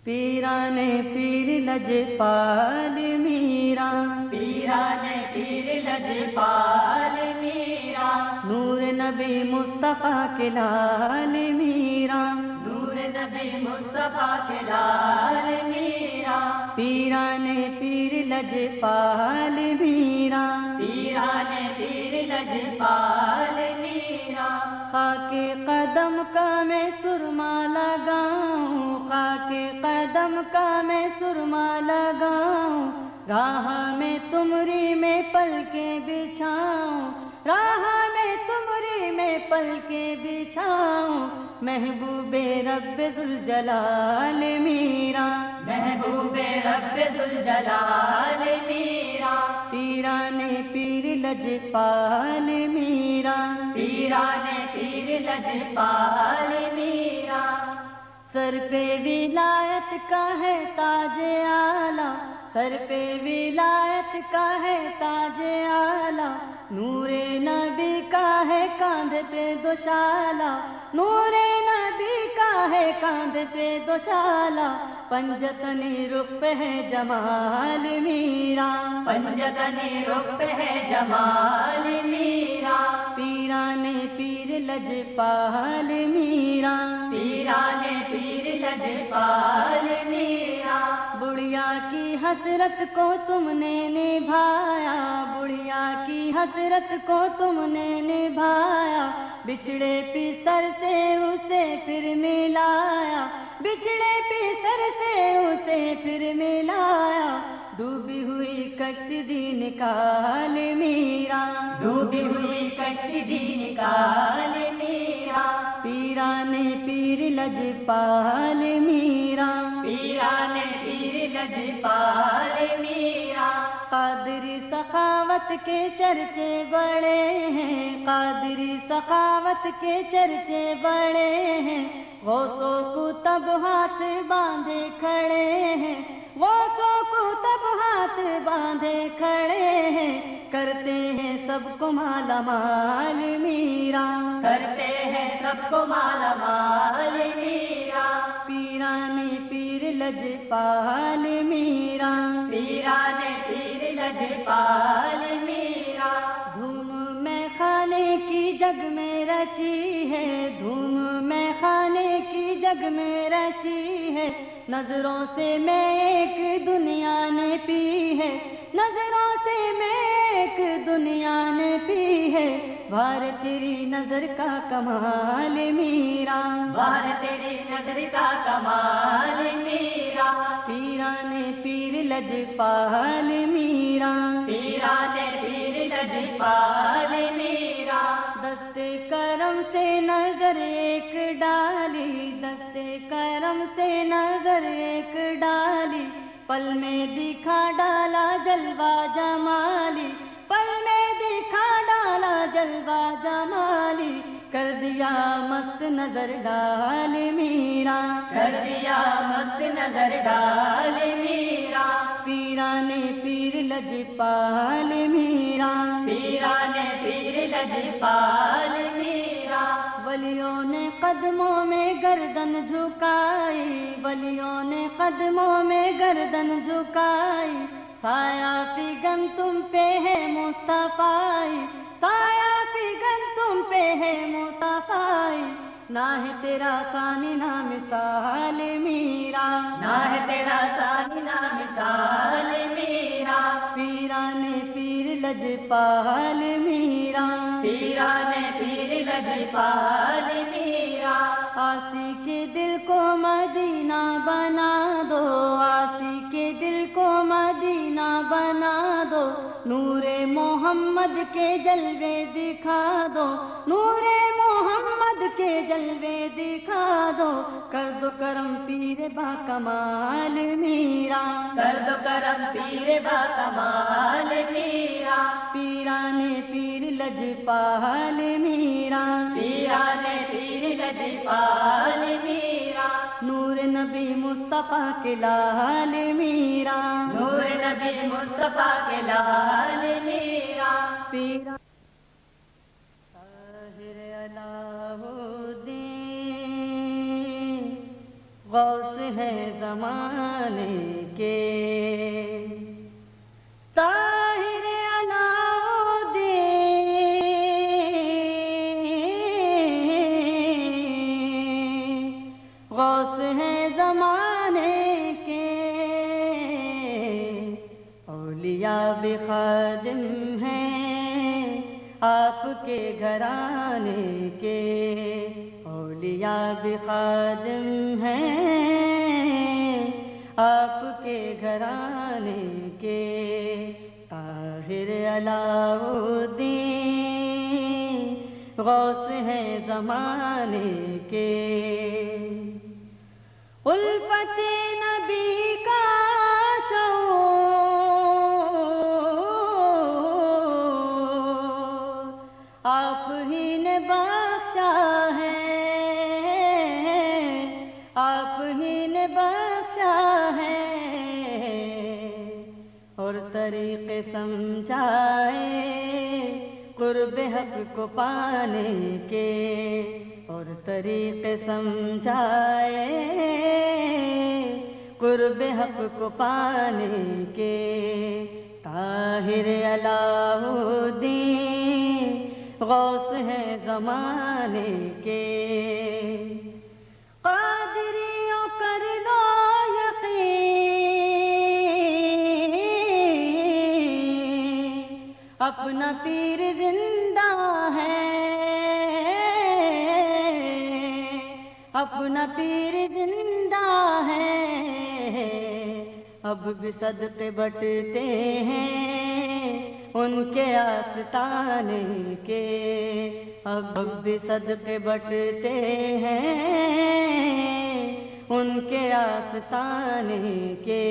پیرانے پیر لجپال میرا، پیرانے پیر لجپال میرا، نور نبی مصطفیٰ کے لال میرا، نور نبی مصطفیٰ کے لال میرا، پیرانے پیر لجپال میرا، پیرانے پیر لجپال میرا، خاک قدم کا میں سرما لگاؤں، خاک قدم کا میں سرما لگاؤں، راہ میں تمری میں پلکیں بچھاؤں، راہ میں تمری میں پلکیں بچھاؤں، محبوب رب ذوالجلال میرا، محبوب رب ذوالجلال میرا، پیرانے پیر لجپال میرا، پیرانے پیر لجپال میرا، سر پہ ولایت کا ہے تاج اعلیٰ، سر پہ ولایت کا ہے تاج اعلیٰ، نور نبی کا ہے کاندھے پہ دوشالہ، نور نبی کا ہے کاندھے پہ دوشالہ، پنجتنی رخ پہ ہے جمال میرا، پنجتنی رخ پہ ہے جمال میرا، پیرانے پیر لجپال میرا، پیرانے پیر لجپال میرا، بڑھیا کی حسرت کو تم نے نبھایا، بڑھیا کی حسرت کو تم نے نبھایا، بچھڑے پسر سے اسے پھر ملایا، بچھڑے پسر سے اسے پھر ملایا، ڈوبی ہوئی کشتی دی نکال میرا، ڈوبی ہوئی کشتی دی نکال میرا، پیرانے پیر لجپال میرا، پیرانے پیر لجپال میرا، قادری سخاوت کے چرچے بڑے ہیں، قادری سخاوت کے چرچے بڑے ہیں، غوثوں کو تب ہاتھ باندھے کھڑے ہیں، غوثوں کو تب ہاتھ باندھے کھڑے ہیں، کرتے ہیں سب کو مالا مال میرا، کرتے ہیں سب کو مالا مال میرا، پیرانے پیر لجپال میرا، پیرانے پیر لجپال میرا، دھوم میں کھانے کی جگ میں رچی ہے، دھوم میں کھانے کی جگ میں رچی ہے، نظروں سے میں ایک دنیا نے پی ہے، نظروں سے میں ایک دنیا نے پی ہے، بھار تیری نظر کا کمال میرا، بار تیری نظر کا کمال میرا، پیرانے پیر لجپال میرا، پیرانے پیر لجپال میرا، دستے کرم سے نظر ایک ڈالی، دستے کرم سے نظر ایک ڈالی، پل میں دکھا ڈالا جلوہ جمالی، پل میں دکھا ڈالا جلوہ جمالی، کر دیا مست نظر ڈال میرا، کر دیا مست نظر ڈال میرا، پیرانے پیر لجپال میرا، پیرانے پیر لجپال میرا، ولیوں نے قدموں میں گردن جھکائی، ولیوں نے قدموں میں گردن جھکائی، سایہ فگن تم پہ ہے مصطفیٰ، سایہ فگن تم پہ ہے مصطفیٰ، نہ ہے تیرا ثانی نہ مثال میرا، نہ ہے تیرا ثانی نہ مثال میرا، پیرانے پیر لجپال میرا، پیرانے پیر لجپال میرا، آسی کے دل کو مدینہ بنا دو، آسی کے دل کو مدینہ بنا دو، نور محمد کے جلوے دکھا دو، نور محمد کے جلوے دکھا دو، کر دو کرم پیر با کمال میرا، کر دو کرم پیر با کمال میرا، پیرانے پیر لجپال میرا، پیرانے پیر لجپال میرا، نور نبی مصطفیٰ کے لال میرا، نور نبی مصطفیٰ کے لال میرا، پیرا طاہر علاؤ الدین غوث ہیں زمانے کے طاہر علاؤالدین، غوث ہیں زمانے کے، اولیاء بھی خادم ہیں آپ کے گھرانے کے، اولیاء بھی خادم ہیں آپ کے گھرانے کے، طاہر علاؤالدین غوث ہیں زمانے کے، الفت نبی کا شعور آپ ہی نے بخشا ہے، آپ ہی نے بخشا ہے، اور طریقے سمجھائے قرب حق کو پانے کے، اور طریقے سمجھائے قرب حق کو پانے کے، طاہر علاؤالدین غوث ہیں زمانے کے، قادریوں کر لو یقین اپنا پیر زندہ ہے، اپنا پیر زندہ ہے، اب بھی صدقے بٹتے ہیں ان کے آستانے کے، اب بھی صدقے بٹتے ہیں ان کے آستانے کے،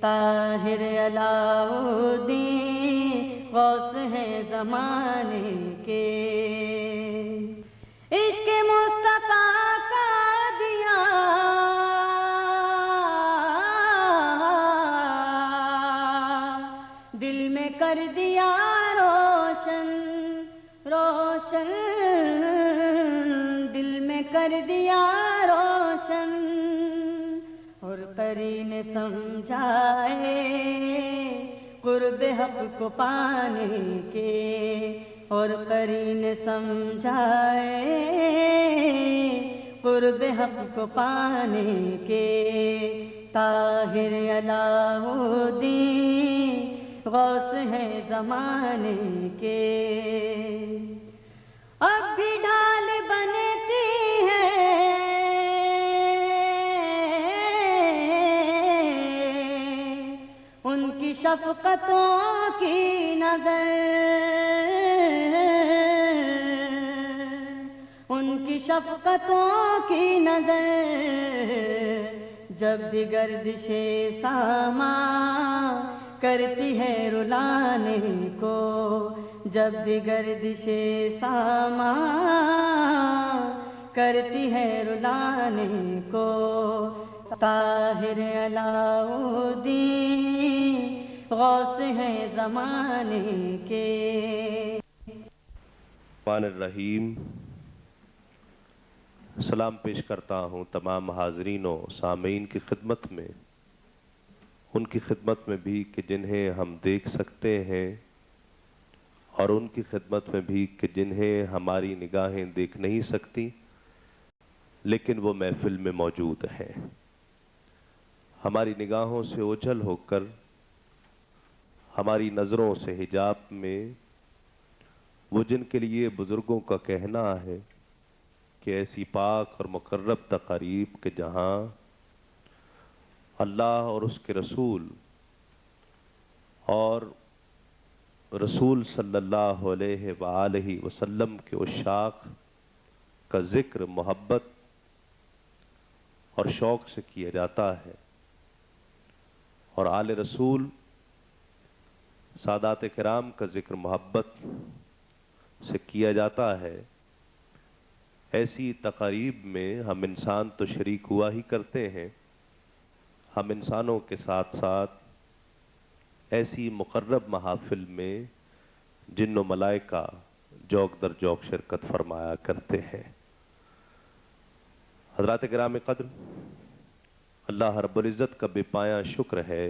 طاہر علاؤالدین غوث ہیں زمانے کے، عشق مصطفیٰ کا دیا دل میں کر دیا روشن، روشن دل میں کر دیا روشن، اور قرین سمجھائے قرب حق کو پانے کے، اور قرین سمجھائے قرب حق کو پانے کے، طاہر علاؤالدین غوث ہیں زمانے کے، اب بھی ڈھال بنتی ہے ان کی شفقتوں کی نظر، ان کی شفقتوں کی نظر، جب بھی گردش سامان کرتی ہے رلانے کو، جب بھی گردش سامان کرتی ہے رلانے کو، طاہر علاؤالدین غوث ہیں زمانے کے، الرحمن الرحیم۔ سلام پیش کرتا ہوں تمام حاضرین و سامعین کی خدمت میں، ان کی خدمت میں بھی کہ جنہیں ہم دیکھ سکتے ہیں، اور ان کی خدمت میں بھی کہ جنہیں ہماری نگاہیں دیکھ نہیں سکتی لیکن وہ محفل میں موجود ہیں، ہماری نگاہوں سے اوجھل ہو کر، ہماری نظروں سے حجاب میں، وہ جن کے لیے بزرگوں کا کہنا ہے کہ ایسی پاک اور مقرب تقاریب کہ جہاں اللہ اور اس کے رسول اور رسول صلی اللہ علیہ وآلہ وسلم کے عشاق کا ذکر محبت اور شوق سے کیا جاتا ہے، اور آل رسول سادات کرام کا ذکر محبت سے کیا جاتا ہے، ایسی تقاریب میں ہم انسان تو شریک ہوا ہی کرتے ہیں، ہم انسانوں کے ساتھ ساتھ ایسی مقرب محافل میں جن و ملائکہ جوق در جوق شرکت فرمایا کرتے ہیں۔ حضرات کرام قدر، اللہ رب العزت کا بے پایاں شکر ہے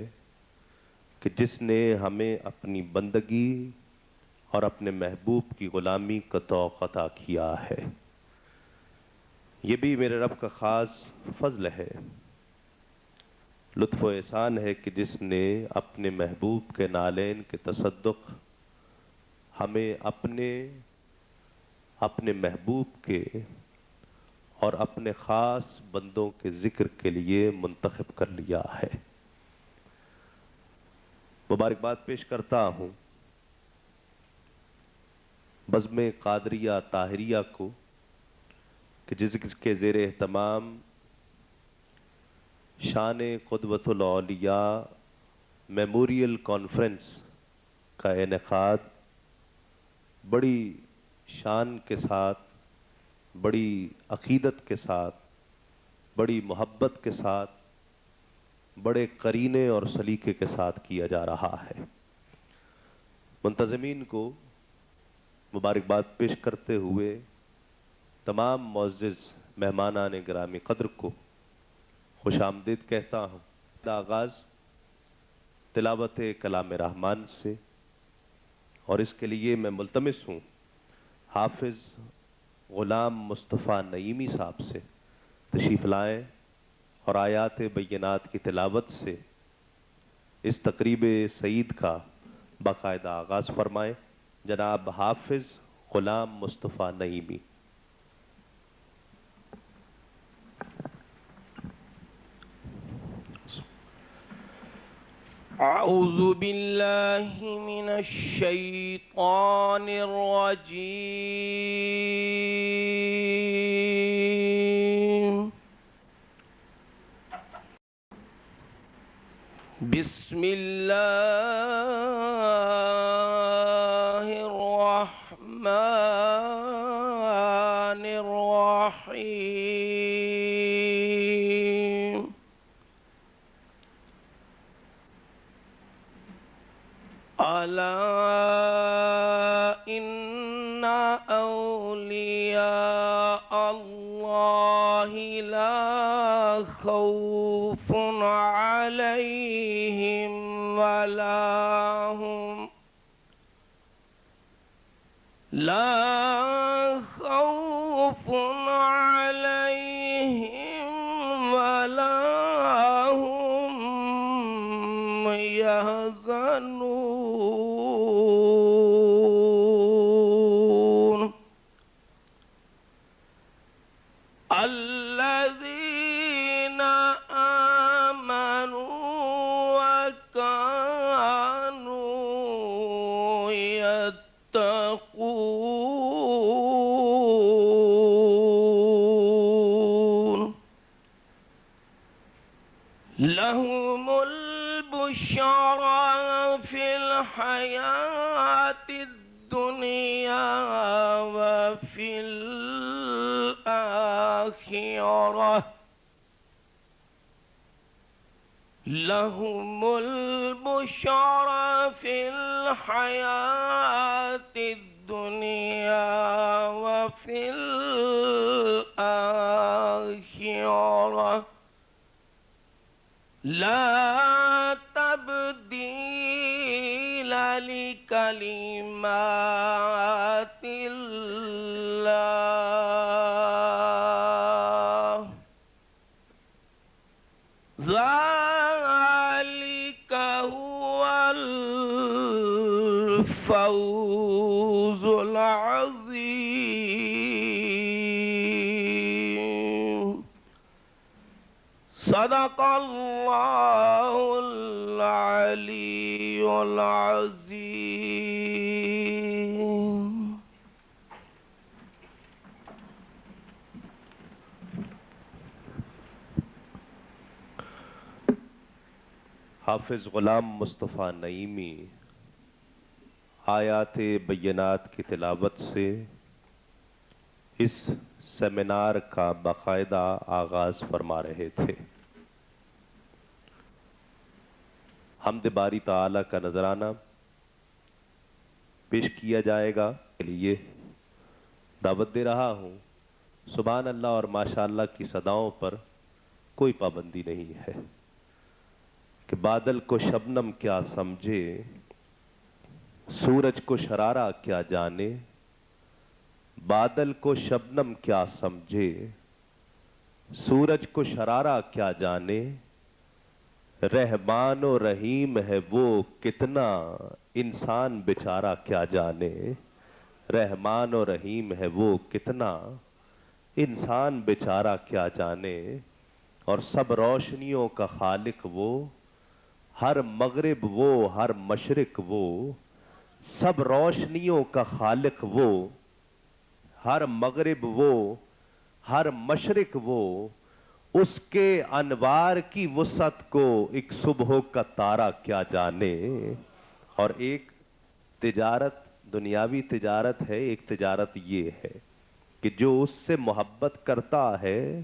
کہ جس نے ہمیں اپنی بندگی اور اپنے محبوب کی غلامی کا توق عطا کیا ہے۔ یہ بھی میرے رب کا خاص فضل ہے، لطف و احسان ہے کہ جس نے اپنے محبوب کے نالین کے تصدق ہمیں اپنے محبوب کے اور اپنے خاص بندوں کے ذکر کے لیے منتخب کر لیا ہے۔ مبارکباد پیش کرتا ہوں بزم قادریہ طاہریہ کو کہ جس کے زیر اہتمام شان قدوۃ الاولیاء میموریل کانفرنس کا انعقاد بڑی شان کے ساتھ، بڑی عقیدت کے ساتھ، بڑی محبت کے ساتھ، بڑے قرینے اور سلیقے کے ساتھ کیا جا رہا ہے۔ منتظمین کو مبارکباد پیش کرتے ہوئے تمام معزز مہمانان گرامی قدر کو خوش آمدید کہتا ہوں۔ آغاز تلاوت کلام رحمان سے، اور اس کے لیے میں ملتمس ہوں حافظ غلام مصطفیٰ نعیمی صاحب سے تشریف لائیں اور آیات بینات کی تلاوت سے اس تقریب سعید کا باقاعدہ آغاز فرمائیں۔ جناب حافظ غلام مصطفیٰ نعیمی۔ اعوذ باللہ من الشیطان الرجیم، بسم اللہ الرحمن الرحیم۔ الا ان اولیاء اللہ لا خوف علیہم ولا هم يحزنون، الذين آمنوا وكانوا يتقون، لهم البشرى في الحياة الدنيا وفي الآخرة، لهم البشرى في الحياة الدنيا وفي الآخرة، لا تبديل لكلمات الله، ذلك هو الفوز العظيم۔ صدق اللہ العلی العظیم۔ حافظ غلام مصطفیٰ نعیمی آیات بینات کی تلاوت سے اس سیمینار کا باقاعدہ آغاز فرما رہے تھے۔ حمد باری تعالی کا نذرانہ پیش کیا جائے گا، کے لیے دعوت دے رہا ہوں۔ سبحان اللہ اور ماشاء اللہ کی صداؤں پر کوئی پابندی نہیں ہے کہ بادل کو شبنم کیا سمجھے، سورج کو شرارہ کیا جانے، بادل کو شبنم کیا سمجھے، سورج کو شرارہ کیا جانے، رحمان و رحیم ہے وہ کتنا، انسان بیچارہ کیا جانے، رحمان و رحیم ہے وہ کتنا، انسان بیچارہ کیا جانے، اور سب روشنیوں کا خالق وہ، ہر مغرب وہ ہر مشرق وہ، سب روشنیوں کا خالق وہ، ہر مغرب وہ ہر مشرق وہ، اس کے انوار کی وسعت کو ایک صبح کا تارہ کیا جانے۔ اور ایک تجارت، دنیاوی تجارت ہے، ایک تجارت یہ ہے کہ جو اس سے محبت کرتا ہے،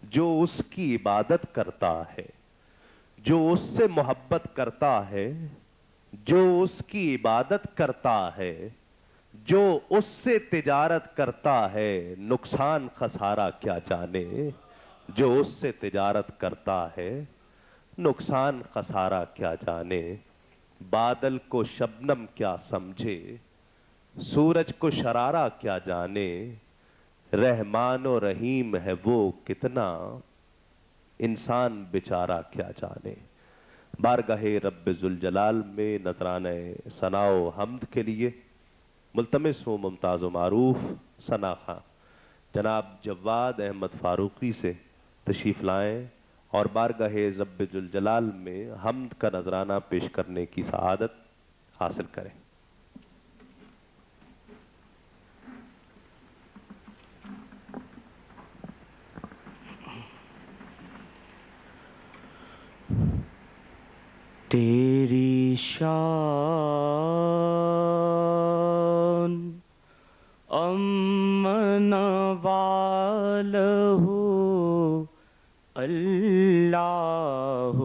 جو اس کی عبادت کرتا ہے، جو اس سے محبت کرتا ہے، جو اس کی عبادت کرتا ہے، جو اس سے تجارت کرتا ہے، نقصان خسارہ کیا جانے، جو اس سے تجارت کرتا ہے، نقصان خسارہ کیا جانے، بادل کو شبنم کیا سمجھے، سورج کو شرارہ کیا جانے، رحمان و رحیم ہے وہ کتنا، انسان بیچارہ کیا جانے۔ بارگاہ رب ذوالجلال میں نذرانہ ثناء و حمد کے لیے ملتمس ہوں ممتاز و معروف ثنا خاں جناب جواد احمد فاروقی سے تشریف لائیں اور بارگاہ رب ذوالجلال میں حمد کا نذرانہ پیش کرنے کی سعادت حاصل کریں۔ تیری شان امن والہ اللہ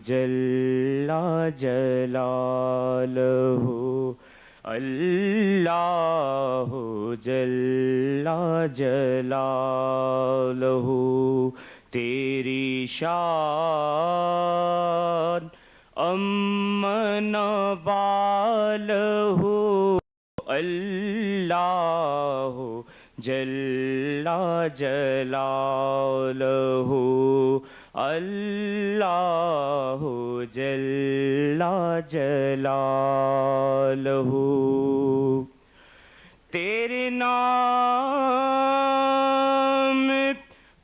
جل جلالہ، اللہ جل جلالہ، تیری شان امن والہ اللہ جل جلالہ، اللہ جل جلالہ، تیرے نام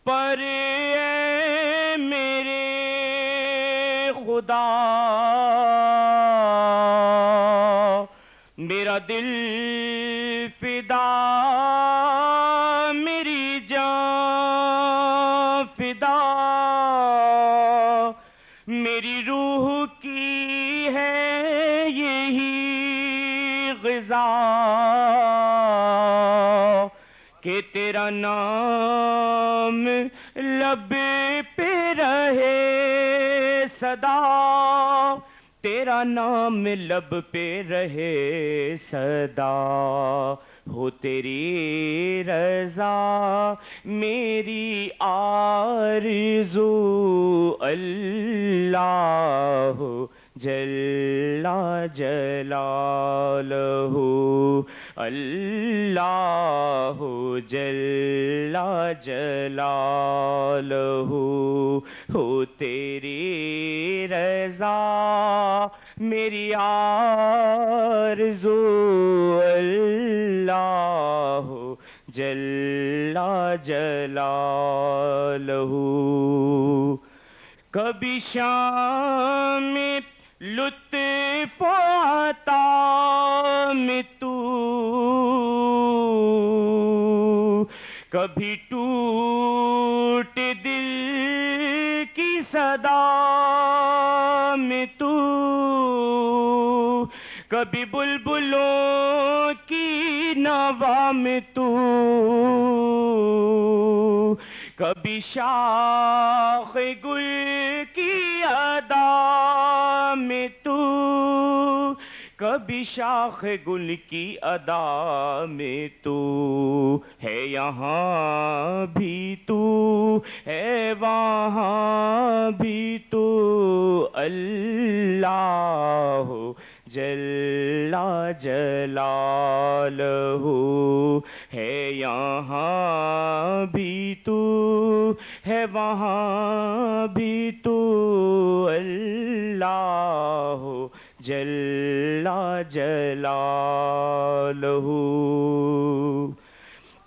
پر اے میرے خدا میرا دل فدا، میری جان فدا، میری روح کی ہے یہی غذا کہ تیرا نام لب پہ رہے صدا، تیرا نام لب پہ رہے صدا، ہو تیری رضا میری آرزو، اللہ جل جلالہ، اللہ جل جلالہ، ہو تیری رضا میری آرزو، اللہ جل جلالہ، کبھی شام میں لطف و عطا میں تو، کبھی ٹوٹ دل کی صدا میں تو، کبھی بلبلوں کی نوا میں تو، کبھی شاخ گل کی ادا میں تو، کبھی شاخ گل کی ادا میں تو ہے، یہاں بھی تو ہے، وہاں بھی تو اللہ جل جلالہ ہے، یہاں بھی تو ہے، وہاں بھی تو اللہ جل جلالہ۔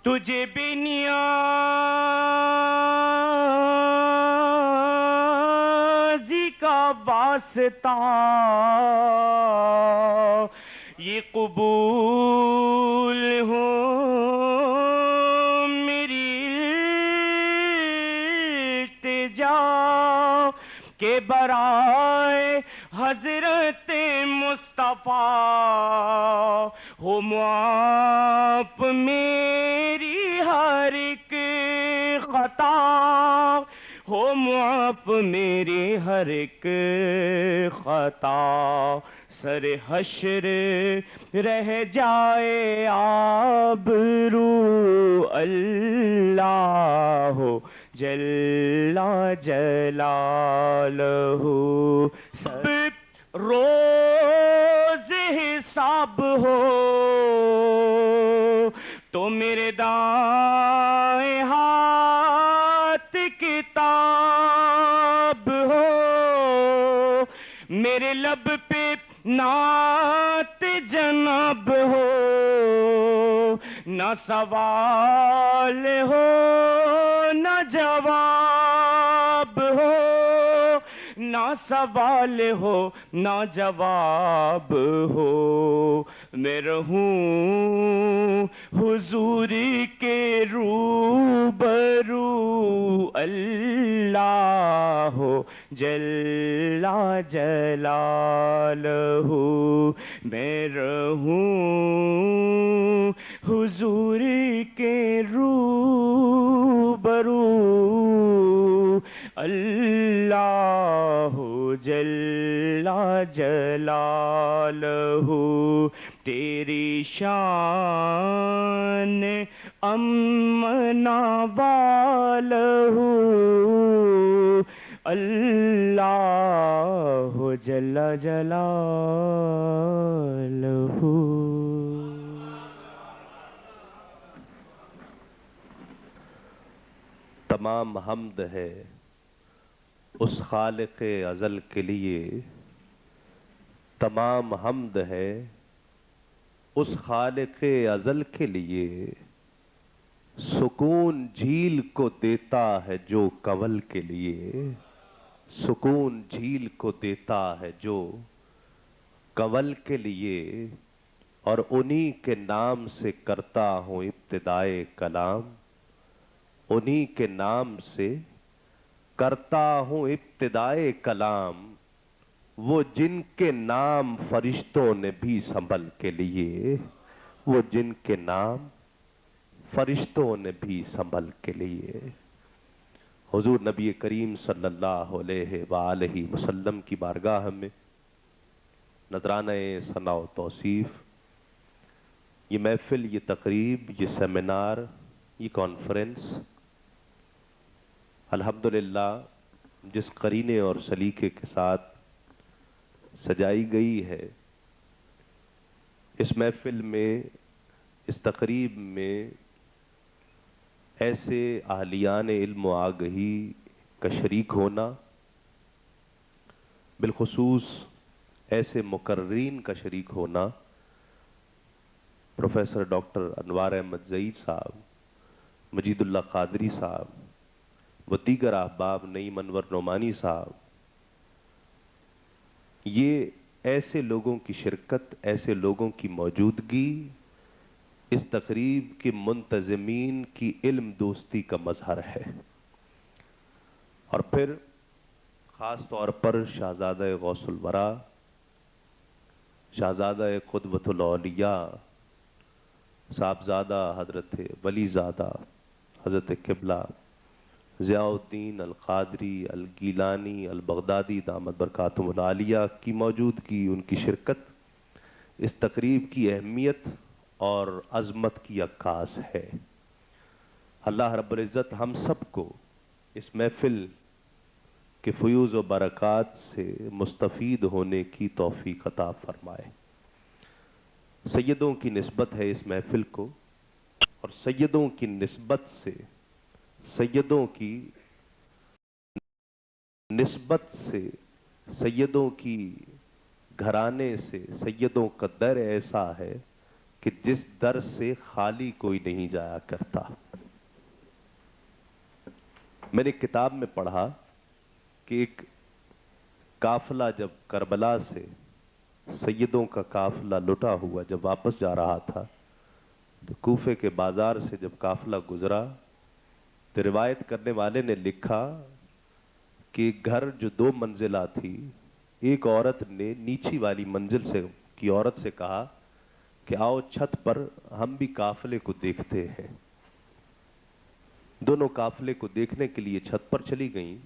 تجھے بے نیازی کا واسطہ یہ قبول ہو میری التجا کہ برائے حضرت مصطفیٰ ہو معاف میری ہر ایک خطا، ہو معاف میری ہر ایک خطا، سر حشر رہ جائے آبرو اللہ جل جلالہ۔ سب روز حساب ہو تو میرے دائیں ہاتھ کتاب ہو، میرے لب پہ نعت جناب ہو، نہ سوال ہو نہ جواب ہو، نہ سوال ہو نہ جواب ہو، میں رہوں حضور کے روبرو اللہ جل جلالہ، میں رہوں حضور کے روبرو اللہ جل جلالہ۔ تیری شان امنا والہ اللہ جل جلالہ۔ تمام حمد ہے اس خالق ازل کے لیے، تمام حمد ہے اس خالق ازل کے لیے، سکون جھیل کو دیتا ہے جو کنول کے لیے، سکون جھیل کو دیتا ہے جو کنول کے لیے، اور انہی کے نام سے کرتا ہوں ابتدائے کلام، انہی کے نام سے کرتا ہوں ابتدائے کلام، وہ جن کے نام فرشتوں نے بھی سنبھل کے لیے، وہ جن کے نام فرشتوں نے بھی سنبھل کے لیے۔ حضور نبی کریم صلی اللہ علیہ وآلہ وسلم کی بارگاہ میں نذرانہ ثنا و توصیف، یہ محفل، یہ تقریب، یہ سیمینار، یہ کانفرنس الحمدللہ جس قرینے اور سلیقے کے ساتھ سجائی گئی ہے، اس محفل میں، اس تقریب میں ایسے اہلیان علم و آگہی کا شریک ہونا، بالخصوص ایسے مقررین کا شریک ہونا، پروفیسر ڈاکٹر انوار احمد ظہیر صاحب، مجید اللہ قادری صاحب و دیگر احباب، نعیم انور نعمانی صاحب، یہ ایسے لوگوں کی شرکت، ایسے لوگوں کی موجودگی اس تقریب کے منتظمین کی علم دوستی کا مظہر ہے۔ اور پھر خاص طور پر شہزادہ غوث الورا، شہزادہ قدوۃ الاولیاء، صاحبزادہ حضرت ولی زادہ حضرت قبلہ ضیاء الدین القادری الگیلانی البغدادی دامت برکاتہم العالیہ کی موجودگی، ان کی شرکت، اس تقریب کی اہمیت اور عظمت کی عکاس ہے۔ اللہ رب العزت ہم سب کو اس محفل کے فیوز و برکات سے مستفید ہونے کی توفیق عطا فرمائے۔ سیدوں کی نسبت ہے اس محفل کو، اور سیدوں کی نسبت سے، سیدوں کی نسبت سے، سیدوں کی گھرانے سے، سیدوں کا در ایسا ہے کہ جس در سے خالی کوئی نہیں جایا کرتا۔ میں نے کتاب میں پڑھا کہ ایک قافلہ جب کربلا سے، سیدوں کا قافلہ لٹا ہوا جب واپس جا رہا تھا، تو کوفے کے بازار سے جب قافلہ گزرا تو روایت کرنے والے نے لکھا کہ گھر جو 2 منزلہ تھی، ایک عورت نے نیچی والی منزل سے کی عورت سے کہا کہ آؤ چھت پر ہم بھی قافلے کو دیکھتے ہیں۔ دونوں قافلے کو دیکھنے کے لیے چھت پر چلی گئیں۔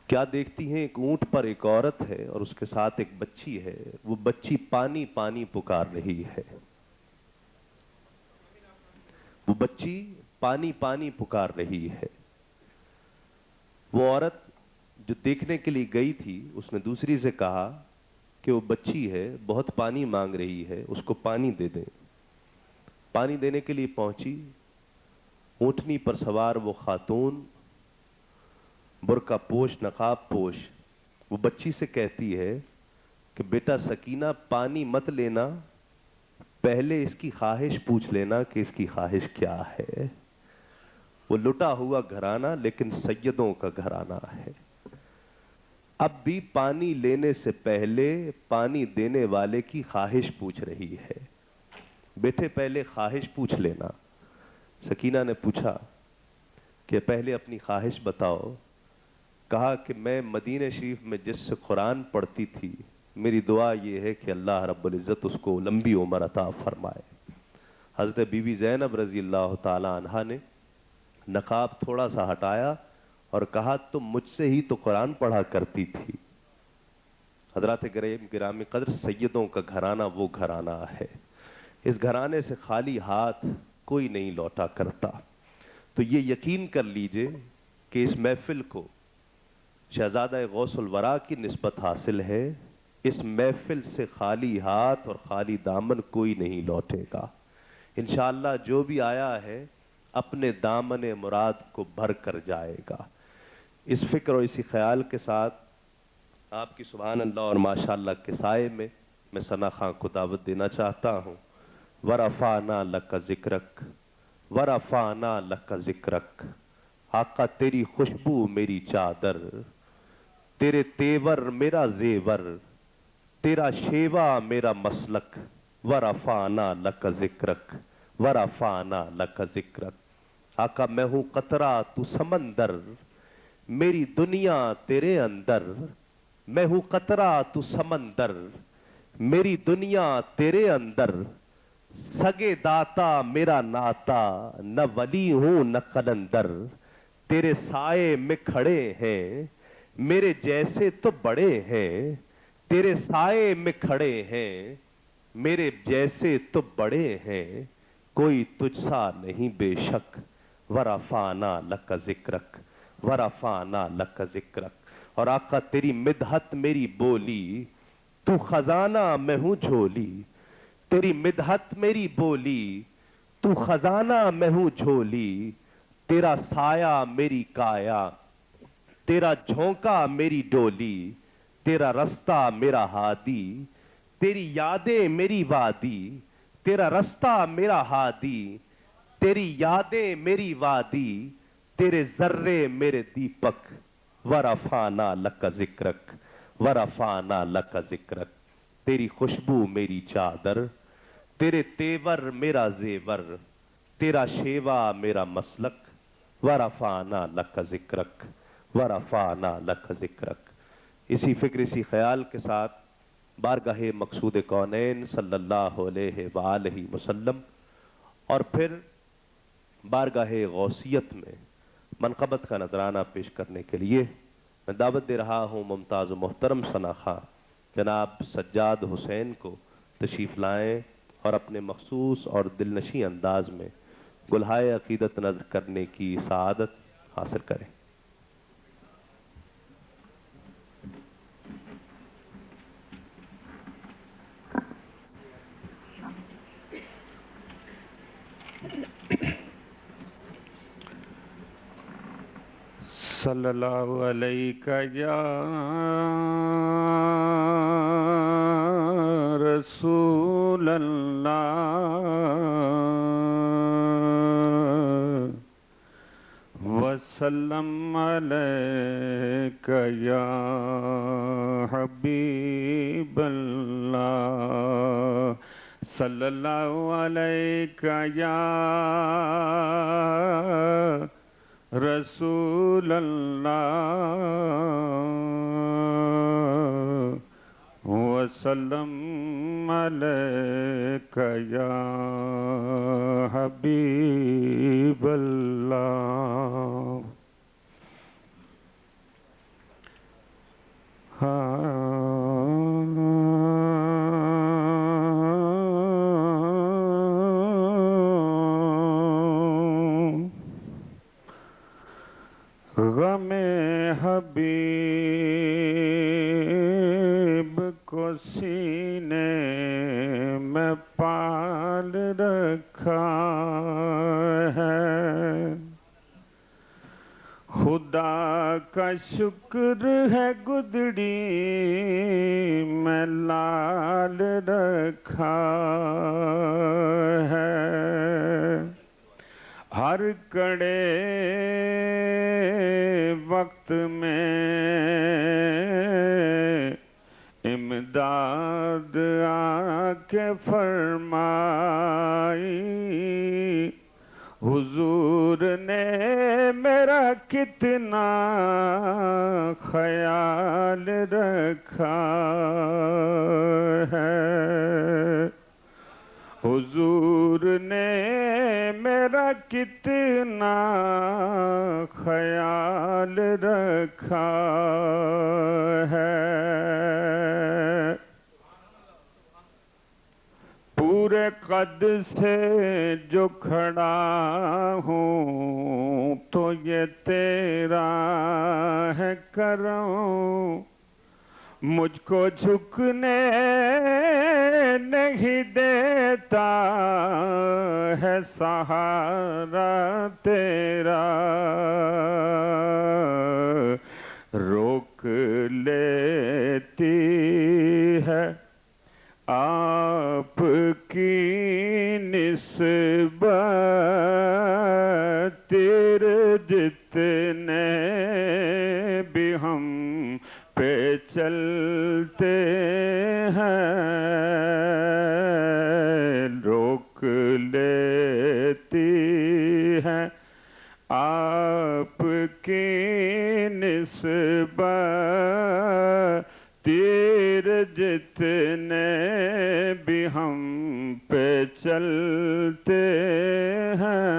کیا دیکھتی ہیں؟ ایک اونٹ پر ایک عورت ہے اور اس کے ساتھ ایک بچی ہے۔ وہ بچی پانی پانی پکار رہی ہے۔ وہ بچی پانی پانی پکار رہی ہے۔ وہ عورت جو دیکھنے کے لیے گئی تھی، اس نے دوسری سے کہا کہ وہ بچی ہے، بہت پانی مانگ رہی ہے، اس کو پانی دے دیں۔ پانی دینے کے لیے پہنچی، اونٹنی پر سوار وہ خاتون، برقع پوش، نقاب پوش، وہ بچی سے کہتی ہے کہ بیٹا سکینہ، پانی مت لینا، پہلے اس کی خواہش پوچھ لینا کہ اس کی خواہش کیا ہے۔ وہ لٹا ہوا گھرانہ لیکن سیدوں کا گھرانہ ہے۔ اب بھی پانی لینے سے پہلے پانی دینے والے کی خواہش پوچھ رہی ہے۔ بیٹے پہلے خواہش پوچھ لینا۔ سکینہ نے پوچھا کہ پہلے اپنی خواہش بتاؤ۔ کہا کہ میں مدینہ شریف میں جس سے قرآن پڑھتی تھی، میری دعا یہ ہے کہ اللہ رب العزت اس کو لمبی عمر عطا فرمائے۔ حضرت بی بی زینب رضی اللہ تعالی عنہا نے نقاب تھوڑا سا ہٹایا اور کہا تم مجھ سے ہی تو قرآن پڑھا کرتی تھی۔ حضرات گرامی قدر، سیدوں کا گھرانہ وہ گھرانہ ہے، اس گھرانے سے خالی ہاتھ کوئی نہیں لوٹا کرتا۔ تو یہ یقین کر لیجئے کہ اس محفل کو شہزادہ غوث الورا کی نسبت حاصل ہے۔ اس محفل سے خالی ہاتھ اور خالی دامن کوئی نہیں لوٹے گا۔ انشاءاللہ جو بھی آیا ہے اپنے دامن مراد کو بھر کر جائے گا۔ اس فکر اور اسی خیال کے ساتھ آپ کی سبحان اللہ اور ماشاءاللہ کے سائے میں میں ثنا خان کو دعوت دینا چاہتا ہوں۔ وَرَفَعْنَا لَكَ ذِكْرَكَ وَرَفَعْنَا لَكَ ذِكْرَكَ، آقا تیری خوشبو میری چادر، تیرے تیور میرا زیور، تیرا شیوا میرا مسلک، وَرَفَعْنَا لَكَ ذِكْرَكَ وَرَفَعْنَا لَكَ ذِكْرَكَ۔ آقا میں ہوں قطرہ تو سمندر، میری دنیا تیرے اندر، میں ہوں قطرہ تو سمندر، میری دنیا تیرے اندر، سگے داتا میرا ناتا، نہ ولی ہوں نہ قلندر، تیرے سائے میں کھڑے ہیں میرے جیسے تو بڑے ہیں، تیرے سائے میں کھڑے ہیں میرے جیسے تو بڑے ہیں، کوئی تجھ سا نہیں بے شک، وَرَفَعْنَا لَكَ ذِكْرَكَ وَرَفَعْنَا لَكَ ذِكْرَكَ۔ اور آقا تیری مدحت میری بولی، تو خزانہ میں ہوں جھولی، تیری مدحت میری بولی، تو خزانہ میں ہوں جھولی، تیرا سایہ میری کایا، تیرا جھونکا میری ڈولی، تیرا رستہ میرا ہادی، تیری یادیں میری وادی، تیرا رستہ میرا ہادی، تیری یادیں میری وادی، تیرے ذرے میرے دیپک، وَرَفَعْنَا لَكَ ذِكْرَكَ وَرَفَعْنَا لَكَ ذِكْرَكَ۔ تیری خوشبو میری چادر، تیرے تیور میرا زیور، تیرا شیوا میرا مسلک، وَرَفَعْنَا لَكَ ذِكْرَكَ وَرَفَعْنَا لَكَ ذِكْرَكَ۔ اسی فکر اسی خیال کے ساتھ بارگاہ مقصود کونین صلی اللہ علیہ وآلہ وسلم اور پھر بارگاہ غوثیت میں منقبت کا نذرانہ پیش کرنے کے لیے میں دعوت دے رہا ہوں ممتاز و محترم ثنا خان جناب سجاد حسین کو تشریف لائیں اور اپنے مخصوص اور دلنشیں انداز میں گلہائے عقیدت نذر کرنے کی سعادت حاصل کریں۔ صلی اللہ علیہ یا رسول اللہ وسلم علیک یا حبیب اللہ صلی اللہ علیہ یا رسول اللہ وسلم علیک یا حبیب اللہ۔ غم حبیب کو سینے میں پال رکھا ہے، خدا کا شکر ہے گدڑی میں لال رکھا ہے، ہر کڑے وقت میں امداد آ کے فرمائی، حضور نے میرا کتنا خیال رکھا ہے، حضور نے میرا کتنا خیال رکھا ہے، پورے قد سے جو کھڑا ہوں تو یہ تیرا ہے کرم، مجھ کو جھکنے نہیں دیتا ہے سہارا تیرا، روک لیتی ہے آپ کی نسبت، تیرے جتنے بھی ہم پہ چلتے ہیں، روک لیتی ہے آپ کی نسبت، تیرے جتنے بھی ہم پہ چلتے ہیں،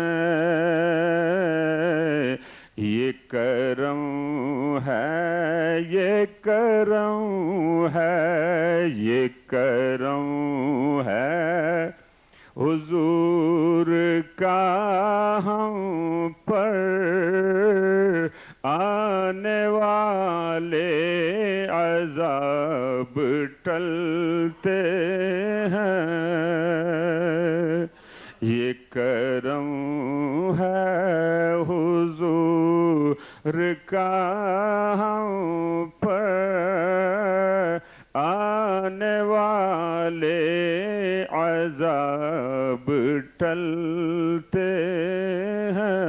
یہ کرم ہے، یہ کرم ہے، یہ کرم ہے حضور کا ہم پر، آنے والے عذاب ٹلتے ہیں، یہ کرم ہے حضور کا ہم پر، آنے والے عذاب ٹلتے ہیں،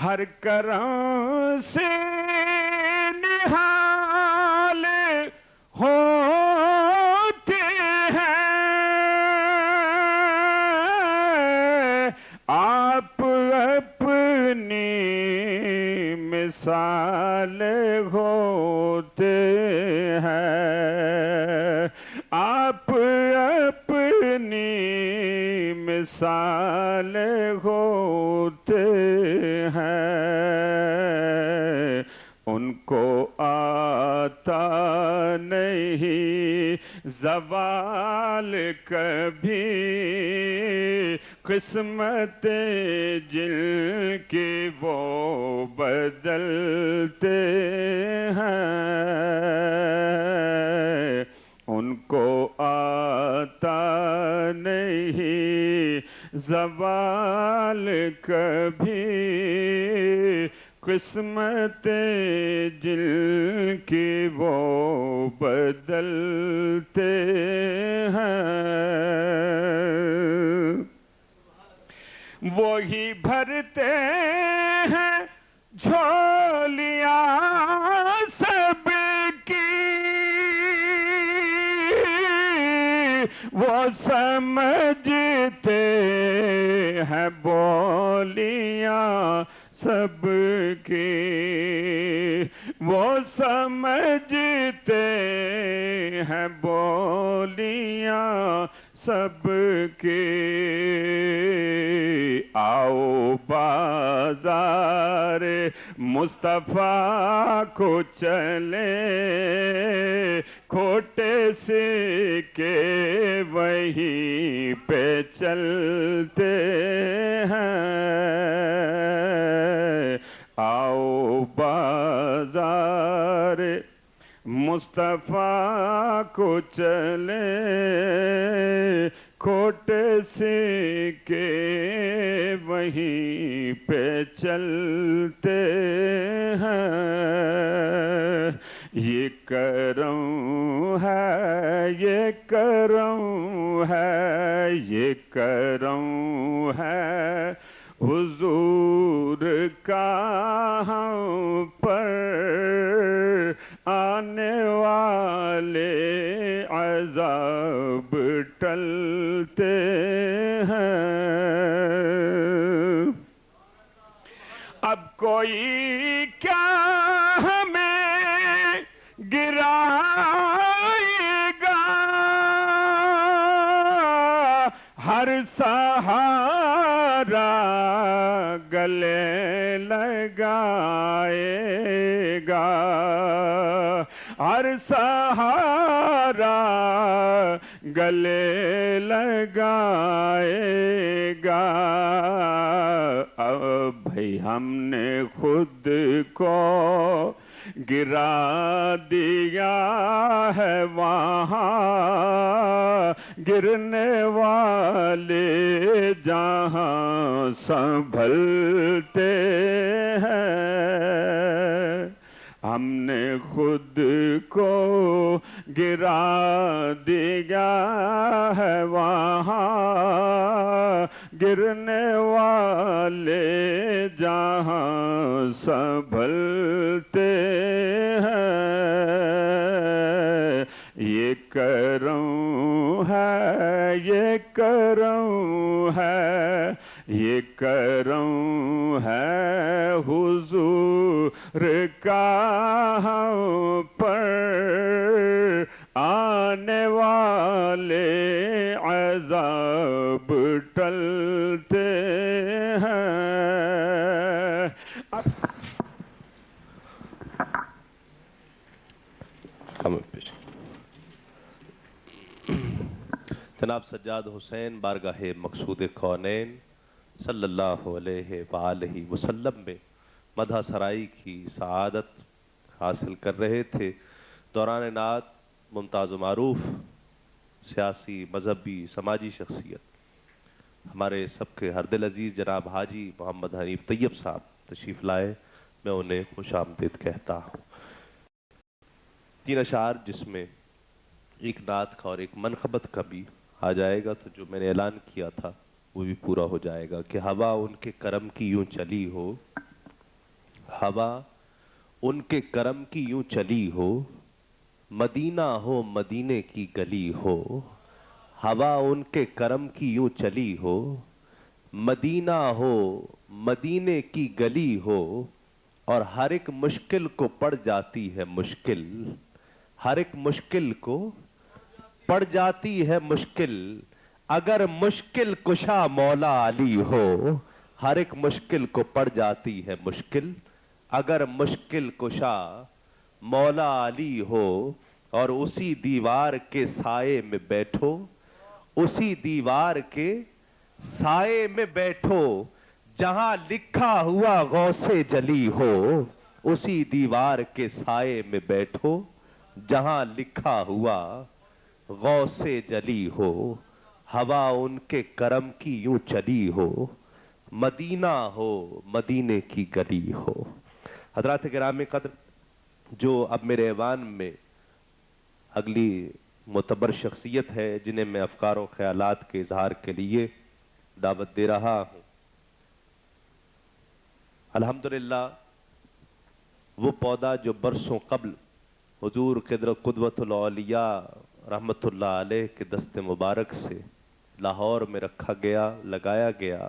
ہر کرم سے نہال ہوتے ہیں، آپ اپنی مثال ہوتے ہیں، آپ اپنی مثال ہوتے ہیں، ان کو زوال کبھی قسمت جن کی وہ بدلتے ہیں، ان کو آتا نہیں زوال کبھی، قسمت جن کی وہ بدلتے ہیں، وہی بھرتے ہیں جھولیاں سب کی، وہ سمجھتے ہیں بولیاں سب کی، وہ سمجھتے ہیں بولیاں سب کی۔ آؤ بازار مصطفیٰ کو چلیں، کھوٹے سکے وہیں پہ چلتے ہیں، آؤ بازار مصطفیٰ کو چلیں، کھوٹے سکے وہیں پہ چلتے ہیں، یہ کرم ہے، یہ کرم ہے، یہ کرم ہے حضور کا ہم پر، آنے والے عذاب ٹلتے ہیں۔ اب کوئی کیا ہمیں گرائے گا، ہر سہارا گلے لگائے گا، ہر سہارا گلے لگائے گا۔ اب بھئی ہم نے خود کو گرا دیا ہے وہاں، گرنے والے جہاں سنبھلتے ہیں، ہم نے خود کو گرا دیا ہے وہاں، گرنے والے جہاں سنبھلتے ہیں، یہ کرم ہے، یہ کرم ہے، یہ کرم ہے حضور کا ہم پر، آنے والے عذاب ٹلتے ہیں۔ جناب سجاد حسین بارگاہ مقصود کونین صلی اللہ علیہ وآلہ وسلم میں مدح سرائی کی سعادت حاصل کر رہے تھے۔ دوران نعت ممتاز و معروف سیاسی، مذہبی، سماجی شخصیت ہمارے سب کے ہر دل عزیز جناب حاجی محمد حنیف طیب صاحب تشریف لائے، میں انہیں خوش آمدید کہتا ہوں۔ 3 اشعار جس میں ایک نعت کا اور ایک منقبت کا بھی آ جائے گا، تو جو میں نے اعلان کیا تھا وہ بھی پورا ہو جائے گا کہ ہوا ان کے کرم کی یوں چلی ہو، ہوا ان کے کرم کی یوں چلی ہو، مدینہ ہو مدینے کی گلی ہو، ہوا ان کے کرم کی یوں چلی ہو، مدینہ ہو مدینے کی گلی ہو، اور ہر ایک مشکل کو پڑ جاتی ہے مشکل، ہر ایک مشکل کو پڑ جاتی ہے مشکل، اگر مشکل کشا مولا علی ہو، ہر ایک مشکل کو پڑ جاتی ہے مشکل، اگر مشکل کشا مولا علی ہو، اور اسی دیوار کے سائے میں بیٹھو، اسی دیوار کے سائے میں بیٹھو، جہاں لکھا ہوا غوث جلی ہو، اسی دیوار کے سائے میں بیٹھو، جہاں لکھا ہوا غوث جلی ہو، ہوا ان کے کرم کی یوں چلی ہو، مدینہ ہو مدینے کی گلی ہو۔ حضرات گرامی قدر، جو اب میرے ایوان میں اگلی معتبر شخصیت ہے جنہیں میں افکار و خیالات کے اظہار کے لیے دعوت دے رہا ہوں، الحمدللہ وہ پودا جو برسوں قبل حضور قدوۃ الاولیاء رحمت اللہ علیہ کے دست مبارک سے لاہور میں رکھا گیا، لگایا گیا،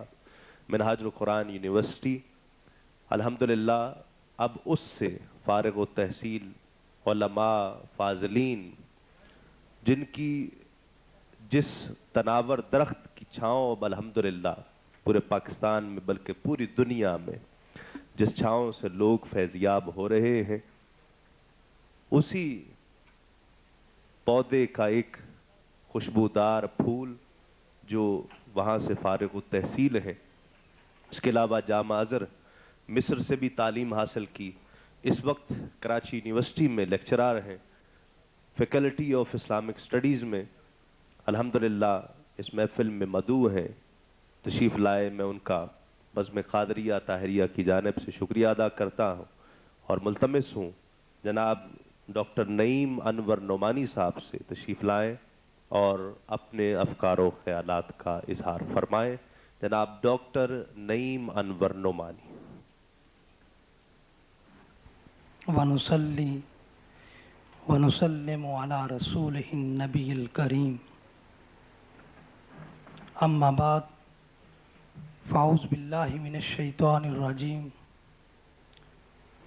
منہاج القرآن یونیورسٹی، الحمدللہ اب اس سے فارغ و تحصیل علماء فاضلین، جن کی جس تناور درخت کی چھاؤں اب الحمدللہ پورے پاکستان میں بلکہ پوری دنیا میں جس چھاؤں سے لوگ فیضیاب ہو رہے ہیں، اسی پودے کا ایک خوشبودار پھول جو وہاں سے فارغ التحصیل ہے، اس کے علاوہ جامعہ ازہر مصر سے بھی تعلیم حاصل کی، اس وقت کراچی یونیورسٹی میں لیکچرار ہیں، فیکلٹی آف اسلامک سٹڈیز میں، الحمدللہ اس محفل میں مدعو ہیں، تشریف لائے، میں ان کا بزم قادریہ طاہریہ کی جانب سے شکریہ ادا کرتا ہوں اور ملتمس ہوں جناب ڈاکٹر نعیم انور نعمانی صاحب سے تشریف لائیں اور اپنے افکار و خیالات کا اظہار فرمائیں۔ جناب ڈاکٹر نعیم انور نعمانی۔ ونصلی ونسلم علی رسولہ النبی الکریم، اما بعد فاعوذ باللہ من الشیطان الرجیم،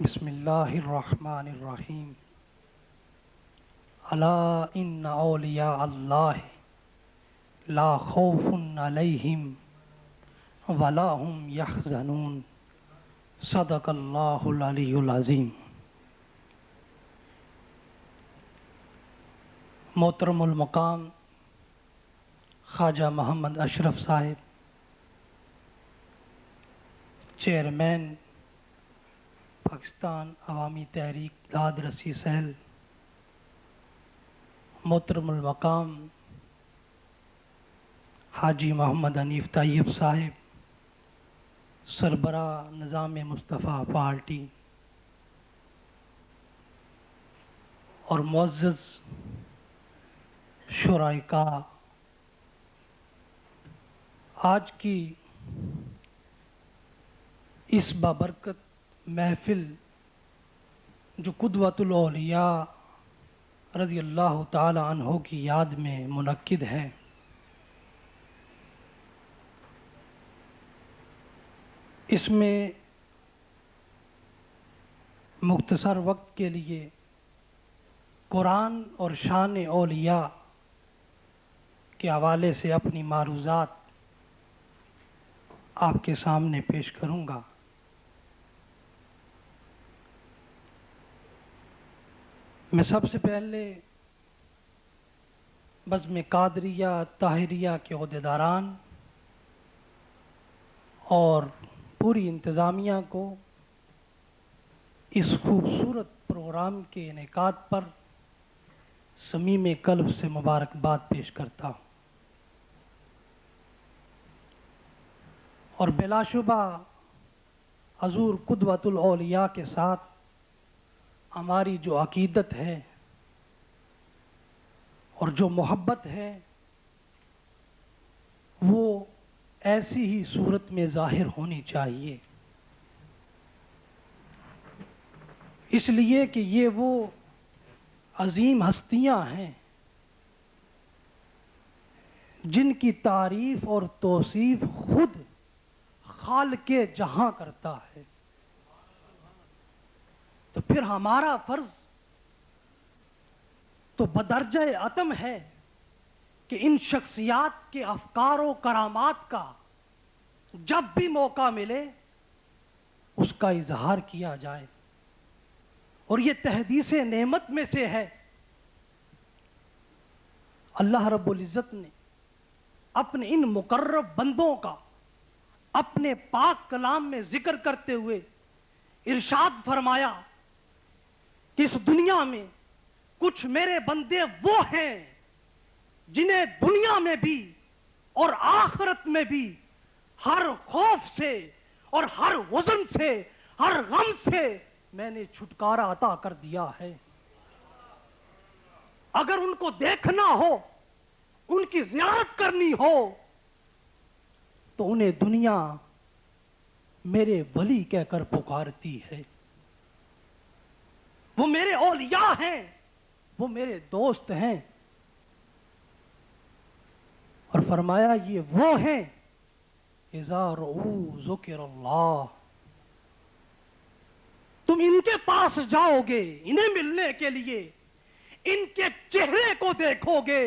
بسم اللہ الرحمن الرحیم، الا ان اولیاء اللہ لا خوف علیہم ولا هم یحزنون، صدق اللہ العلی العظیم۔ محترم المقام خواجہ محمد اشرف صاحب، چیئرمین پاکستان عوامی تحریک داد رسی سیل، محترم المقام حاجی محمد حنیف طیب صاحب، سربراہ نظام مصطفیٰ پارٹی، اور معزز شرکاء، آج کی اس بابرکت محفل جو قدوۃ الاولیاء رضی اللہ تعالی عنہ کی یاد میں منعقد ہے، اس میں مختصر وقت کے لیے قرآن اور شان اولیاء کے حوالے سے اپنی معروضات آپ کے سامنے پیش کروں گا۔ میں سب سے پہلے بزم قادریہ طاہریہ کے عہدیداران اور پوری انتظامیہ کو اس خوبصورت پروگرام کے انعقاد پر صمیم قلب سے مبارکباد پیش کرتا ہوں، اور بلا شبہ حضور قدوۃ الاولیاء کے ساتھ ہماری جو عقیدت ہے اور جو محبت ہے وہ ایسی ہی صورت میں ظاہر ہونی چاہیے، اس لیے کہ یہ وہ عظیم ہستیاں ہیں جن کی تعریف اور توصیف خود خالق جہاں کرتا ہے، تو پھر ہمارا فرض تو بدرجہ عتم ہے کہ ان شخصیات کے افکار و کرامات کا جب بھی موقع ملے اس کا اظہار کیا جائے، اور یہ تحدیث نعمت میں سے ہے اللہ رب العزت نے اپنے ان مقرب بندوں کا اپنے پاک کلام میں ذکر کرتے ہوئے ارشاد فرمایا کہ اس دنیا میں کچھ میرے بندے وہ ہیں جنہیں دنیا میں بھی اور آخرت میں بھی ہر خوف سے اور ہر وزن سے ہر غم سے میں نے چھٹکارا عطا کر دیا ہے. اگر ان کو دیکھنا ہو، ان کی زیارت کرنی ہو، تو انہیں دنیا میرے ولی کہہ کر پکارتی ہے. وہ میرے اولیاء ہیں، وہ میرے دوست ہیں. اور فرمایا یہ وہ ہیں اذا رؤوا ذکر اللہ. تم ان کے پاس جاؤ گے انہیں ملنے کے لیے، ان کے چہرے کو دیکھو گے،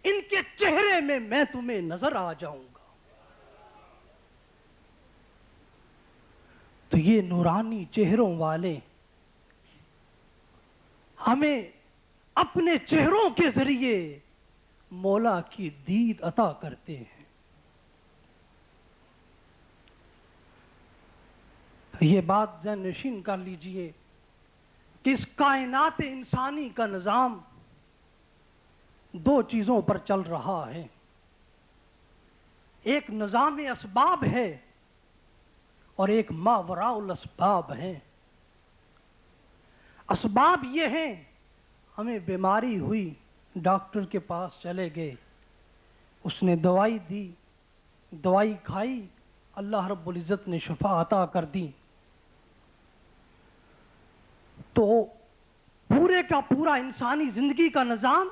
ان کے چہرے میں تمہیں نظر آ جاؤں گا. تو یہ نورانی چہروں والے ہمیں اپنے چہروں کے ذریعے مولا کی دید عطا کرتے ہیں. یہ بات ذہن نشین کر لیجئے کہ اس کائنات انسانی کا نظام دو چیزوں پر چل رہا ہے. ایک نظام اسباب ہے اور ایک ماوراء الاسباب ہے. اسباب یہ ہیں، ہمیں بیماری ہوئی، ڈاکٹر کے پاس چلے گئے، اس نے دوائی دی، دوائی کھائی، اللہ رب العزت نے شفا عطا کر دی. تو پورے کا پورا انسانی زندگی کا نظام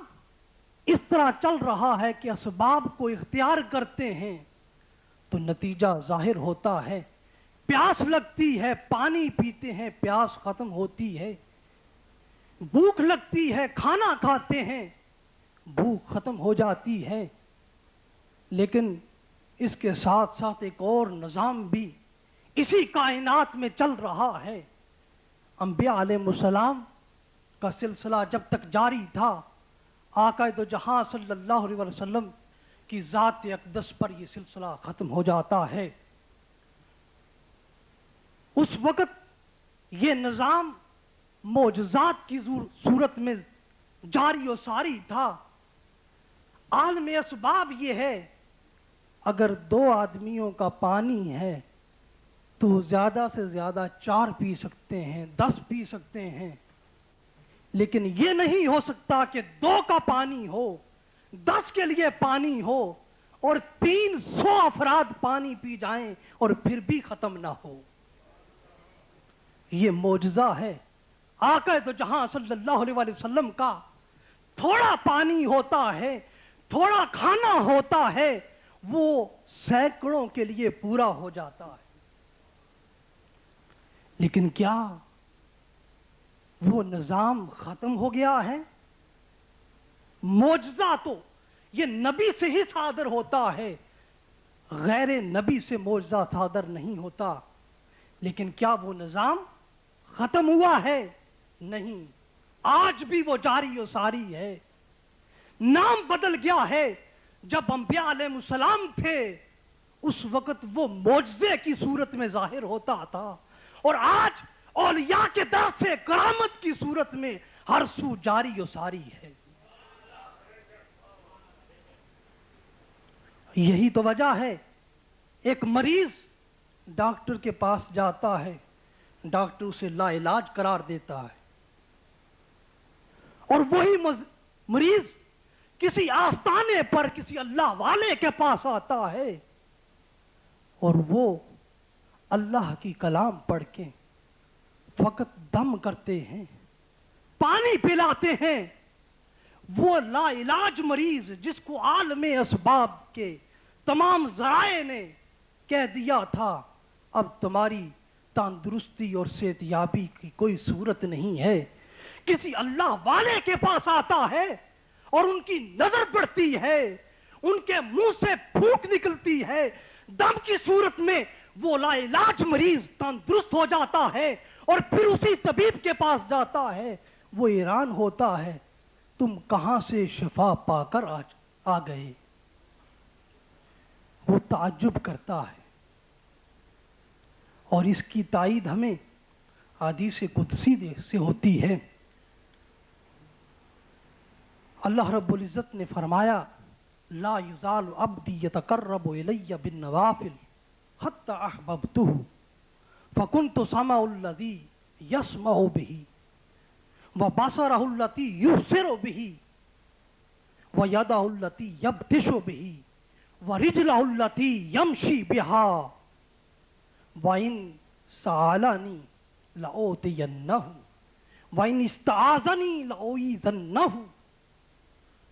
اس طرح چل رہا ہے کہ اسباب کو اختیار کرتے ہیں تو نتیجہ ظاہر ہوتا ہے. پیاس لگتی ہے، پانی پیتے ہیں، پیاس ختم ہوتی ہے. بھوک لگتی ہے، کھانا کھاتے ہیں، بھوک ختم ہو جاتی ہے. لیکن اس کے ساتھ ساتھ ایک اور نظام بھی اسی کائنات میں چل رہا ہے. انبیاء علیہ السلام کا سلسلہ جب تک جاری تھا، آقا دو جہاں صلی اللہ علیہ وسلم کی ذات اقدس پر یہ سلسلہ ختم ہو جاتا ہے. اس وقت یہ نظام معجزات کی صورت میں جاری و ساری تھا. عالم اسباب یہ ہے، اگر 2 آدمیوں کا پانی ہے تو زیادہ سے زیادہ 4 پی سکتے ہیں، 10 پی سکتے ہیں. لیکن یہ نہیں ہو سکتا کہ 2 کا پانی ہو، 10 کے لیے پانی ہو اور 300 افراد پانی پی جائیں اور پھر بھی ختم نہ ہو. یہ معجزہ ہے. آقا دو جہاں صلی اللہ علیہ وسلم کا تھوڑا پانی ہوتا ہے، تھوڑا کھانا ہوتا ہے، وہ سینکڑوں کے لیے پورا ہو جاتا ہے. لیکن کیا وہ نظام ختم ہو گیا ہے؟ معجزہ تو یہ نبی سے ہی صادر ہوتا ہے، غیر نبی سے معجزہ صادر نہیں ہوتا. لیکن کیا وہ نظام ختم ہوا ہے؟ نہیں، آج بھی وہ جاری و ساری ہے. نام بدل گیا ہے. جب انبیاء علیہ السلام تھے اس وقت وہ معجزے کی صورت میں ظاہر ہوتا تھا، اور آج اولیاء کے در سے کرامت کی صورت میں ہر سو جاری و ساری ہے. یہی تو وجہ ہے ایک مریض ڈاکٹر کے پاس جاتا ہے، ڈاکٹر اسے لا علاج قرار دیتا ہے، اور وہی مریض کسی آستانے پر کسی اللہ والے کے پاس آتا ہے اور وہ اللہ کی کلام پڑھ کے فقط دم کرتے ہیں، پانی پلاتے ہیں. وہ لا علاج مریض جس کو عالم اسباب کے تمام ذرائع نے کہہ دیا تھا اب تمہاری تندرستی اور صحت یابی کی کوئی صورت نہیں ہے، کسی اللہ والے کے پاس آتا ہے اور ان کی نظر پڑتی ہے، ان کے منہ سے پھونک نکلتی ہے، دم کی صورت میں وہ لا علاج مریض تندرست ہو جاتا ہے اور پھر اسی طبیب کے پاس جاتا ہے، وہ حیران ہوتا ہے. تم کہاں سے شفا پا کر آ گئے؟ وہ تعجب کرتا ہے، اور اس کی تائید ہمیں حدیث قدسی سے ہوتی ہے۔ اللہ رب العزت نے فرمایا لا یزال عبدی یتقرب الی بالنوافل حتی احببتہ فکنت سمع الذی یسمع بہ وبصرہ الذی یبصر بہ ویدہ التي یبطش بہ ورجلہ التي یمشی بہا وَإِن سَأَلَنِي لَأُعْطِيَنَّهُ وَإِنِ اسْتَعَاذَنِي لَأُعِيذَنَّهُ۔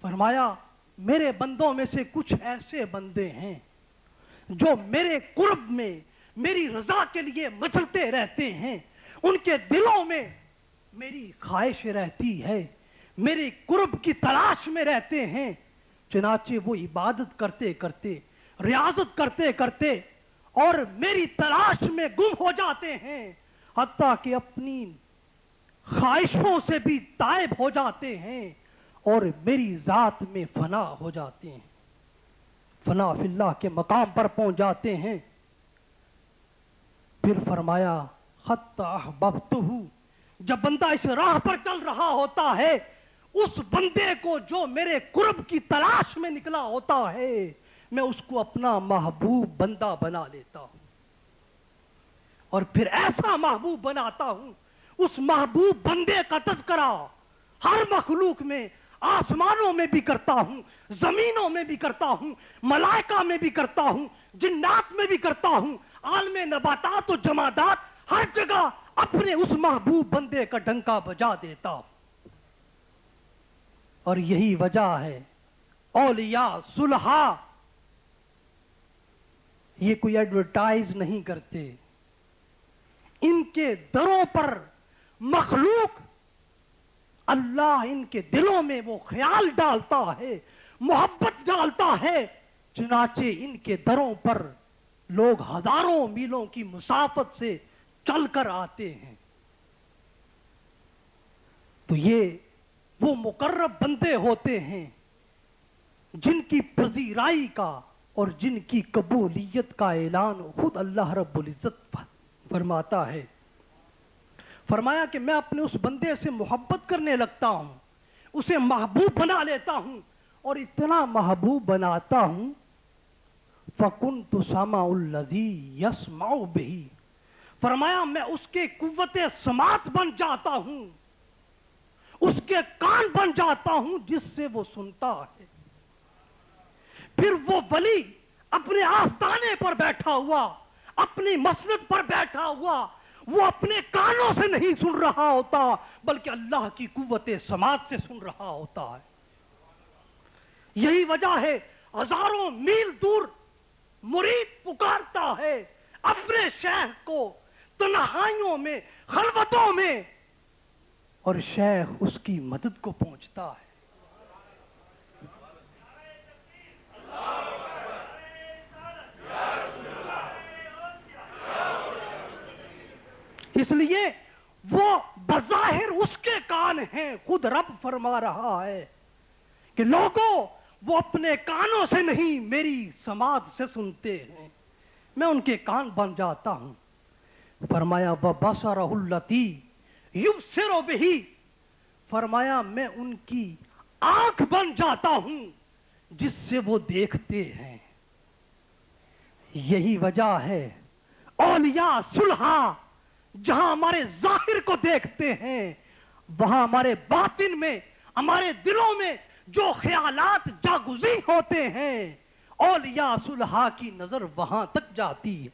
فرمایا میرے بندوں میں سے کچھ ایسے بندے ہیں جو میرے قرب میں میری رضا کے لیے مچلتے رہتے ہیں، ان کے دلوں میں میری خواہش رہتی ہے، میرے قرب کی تلاش میں رہتے ہیں، چنانچہ وہ عبادت کرتے کرتے، ریاضت کرتے کرتے اور میری تلاش میں گم ہو جاتے ہیں، حتیٰ کہ اپنی خواہشوں سے بھی تائب ہو جاتے ہیں اور میری ذات میں فنا ہو جاتے ہیں، فنا فی اللہ کے مقام پر پہنچ جاتے ہیں۔ پھر فرمایا حتی احببتہ، جب بندہ اس راہ پر چل رہا ہوتا ہے، اس بندے کو جو میرے قرب کی تلاش میں نکلا ہوتا ہے، میں اس کو اپنا محبوب بندہ بنا لیتا ہوں، اور پھر ایسا محبوب بناتا ہوں، اس محبوب بندے کا تذکرہ ہر مخلوق میں، آسمانوں میں بھی کرتا ہوں، زمینوں میں بھی کرتا ہوں، ملائکہ میں بھی کرتا ہوں، جنات میں بھی کرتا ہوں، عالم نباتات و جمادات، ہر جگہ اپنے اس محبوب بندے کا ڈنکا بجا دیتا ہوں۔ اور یہی وجہ ہے اولیاء صلحاء یہ کوئی ایڈورٹائز نہیں کرتے، ان کے دروں پر مخلوق اللہ ان کے دلوں میں وہ خیال ڈالتا ہے، محبت ڈالتا ہے، چنانچہ ان کے دروں پر لوگ ہزاروں میلوں کی مسافت سے چل کر آتے ہیں۔ تو یہ وہ مقرب بندے ہوتے ہیں جن کی پذیرائی کا اور جن کی قبولیت کا اعلان خود اللہ رب العزت فرماتا ہے۔ فرمایا کہ میں اپنے اس بندے سے محبت کرنے لگتا ہوں، اسے محبوب بنا لیتا ہوں، اور اتنا محبوب بناتا ہوں فَكُنْتُ سَمَعُ الَّذِي يَسْمَعُ بِهِ، فرمایا میں اس کے قوت سماعت بن جاتا ہوں، اس کے کان بن جاتا ہوں جس سے وہ سنتا ہے۔ پھر وہ ولی اپنے آستانے پر بیٹھا ہوا، اپنی مسند پر بیٹھا ہوا، وہ اپنے کانوں سے نہیں سن رہا ہوتا بلکہ اللہ کی قوت سماعت سے سن رہا ہوتا ہے۔ یہی وجہ ہے ہزاروں میل دور مرید پکارتا ہے اپنے شیخ کو تنہائیوں میں، خلوتوں میں، اور شیخ اس کی مدد کو پہنچتا ہے۔ اس لیے وہ بظاہر اس کے کان ہیں، خود رب فرما رہا ہے کہ لوگوں وہ اپنے کانوں سے نہیں میری سماعت سے سنتے ہیں، میں ان کے کان بن جاتا ہوں۔ فرمایا وَبَصَرَهُ الَّتِي يُبْصِرُ بِهِ، فرمایا میں ان کی آنکھ بن جاتا ہوں جس سے وہ دیکھتے ہیں۔ یہی وجہ ہے اولیاء صلحاء جہاں ہمارے ظاہر کو دیکھتے ہیں، وہاں ہمارے باطن میں، ہمارے دلوں میں جو خیالات جاگزیں ہوتے ہیں، اولیاء صلحاء کی نظر وہاں تک جاتی ہے۔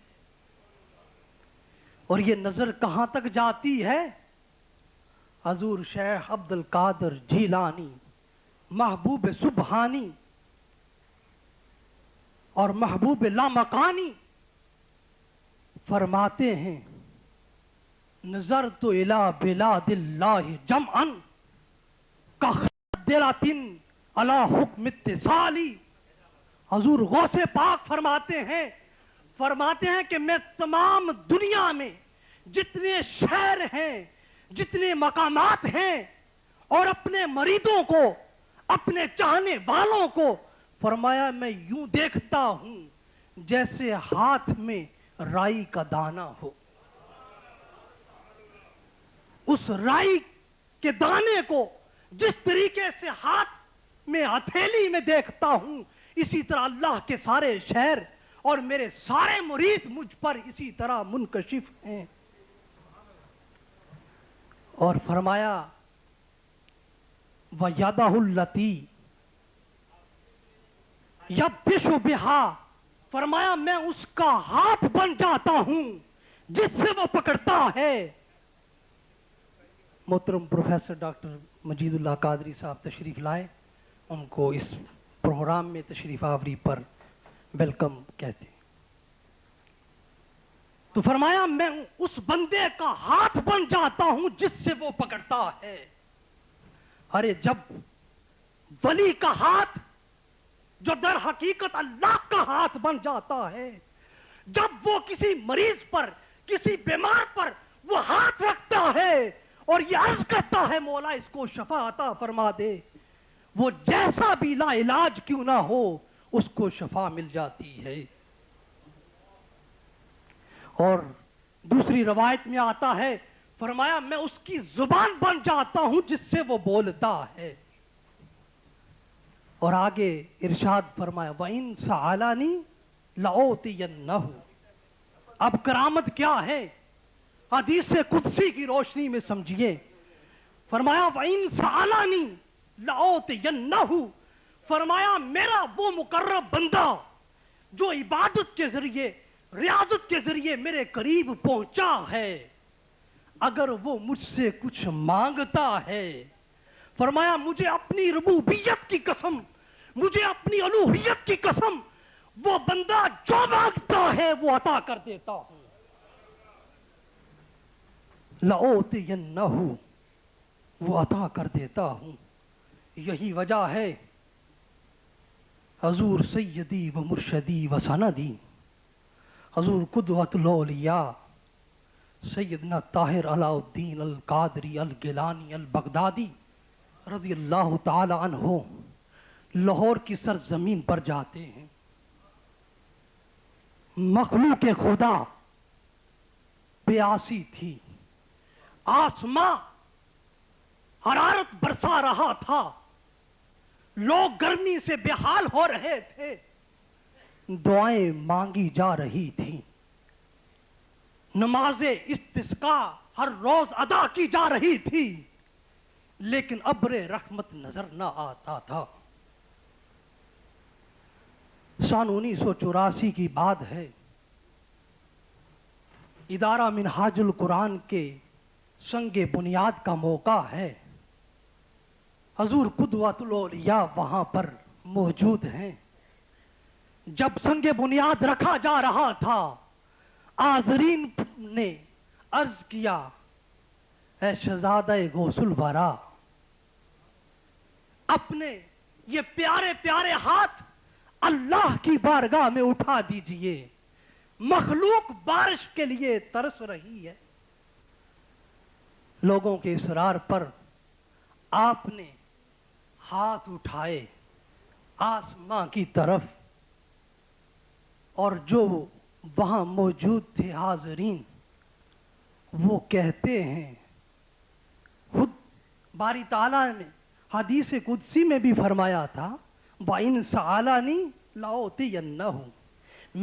اور یہ نظر کہاں تک جاتی ہے؟ حضور شیخ عبد القادر جیلانی، محبوب سبحانی اور محبوب لامکانی فرماتے ہیں نظرت الی بلاد اللہ جمعا کخدرۃ علی حکم اتصالی۔ حضور غوث پاک فرماتے ہیں کہ میں تمام دنیا میں جتنے شہر ہیں، جتنے مقامات ہیں، اور اپنے مریدوں کو اپنے چاہنے والوں کو. فرمایا میں یوں دیکھتا ہوں جیسے ہاتھ میں رائی کا دانہ ہو. اس رائی کے دانے کو جس طریقے سے ہاتھ میں ہتھیلی میں دیکھتا ہوں, اسی طرح اللہ کے سارے شہر اور میرے سارے مرید مجھ پر اسی طرح منکشف ہیں. اور فرمایا وَيَدَهُ الَّتِي يَبْطِشُ بِهَا, فرمایا میں اس کا ہاتھ بن جاتا ہوں جس سے وہ پکڑتا ہے. محترم پروفیسر ڈاکٹر مجید اللہ قادری صاحب تشریف لائے, ان کو اس پروگرام میں تشریف آوری پر ویلکم کہتے ہیں. تو فرمایا میں اس بندے کا ہاتھ بن جاتا ہوں جس سے وہ پکڑتا ہے. ارے جب ولی کا ہاتھ جو در حقیقت اللہ کا ہاتھ بن جاتا ہے, جب وہ کسی مریض پر, کسی بیمار پر وہ ہاتھ رکھتا ہے اور یہ عرض کرتا ہے مولا اس کو شفا عطا فرما دے, وہ جیسا بھی لا علاج کیوں نہ ہو اس کو شفا مل جاتی ہے. اور دوسری روایت میں آتا ہے, فرمایا میں اس کی زبان بن جاتا ہوں جس سے وہ بولتا ہے. اور آگے ارشاد فرمایا وَإِن سَأَلَنِي لَأُعْطِيَنَّهُ. اب کرامت کیا ہے حدیث قدسی کی روشنی میں سمجھیے. فرمایا وَإِن سَأَلَنِي لَأُعْطِيَنَّهُ, فرمایا میرا وہ مقرب بندہ جو عبادت کے ذریعے, ریاضت کے ذریعے میرے قریب پہنچا ہے, اگر وہ مجھ سے کچھ مانگتا ہے, فرمایا مجھے اپنی ربوبیت کی قسم, مجھے اپنی الوہیت کی قسم, وہ بندہ جو مانگتا ہے وہ عطا کر دیتا ہوں. لَأُعْطِيَنَّهُ, وہ عطا کر دیتا ہوں. یہی وجہ ہے حضور سیدی و مرشدی و سندی, حضور قدوۃ الاولیاء سیدنا طاہر علاء الدین القادری الگیلانی البغدادی رضی اللہ تعالی عنہ لاہور کی سرزمین پر جاتے ہیں. مخلوق خدا پیاسی تھی, آسماں حرارت برسا رہا تھا, لوگ گرمی سے بے حال ہو رہے تھے, دعائیں مانگی جا رہی تھی, نماز استسقا ہر روز ادا کی جا رہی تھی, لیکن ابر رحمت نظر نہ آتا تھا. سن 1984 کی بات ہے, ادارہ منہاج القرآن کے سنگ بنیاد کا موقع ہے. حضور قدوۃ الاولیاء وہاں پر موجود ہیں. جب سنگ بنیاد رکھا جا رہا تھا, حاضرین نے عرض کیا اے شہزادہ غوث الورا, اپنے یہ پیارے پیارے ہاتھ اللہ کی بارگاہ میں اٹھا دیجئے, مخلوق بارش کے لیے ترس رہی ہے. لوگوں کے اصرار پر آپ نے ہاتھ اٹھائے آسماں کی طرف, اور جو وہاں موجود تھے حاضرین وہ کہتے ہیں, خود باری تعالیٰ نے حدیث قدسی میں بھی فرمایا تھا وَإِن سَأَلَنِي لَأُعْطِيَنَّهُ,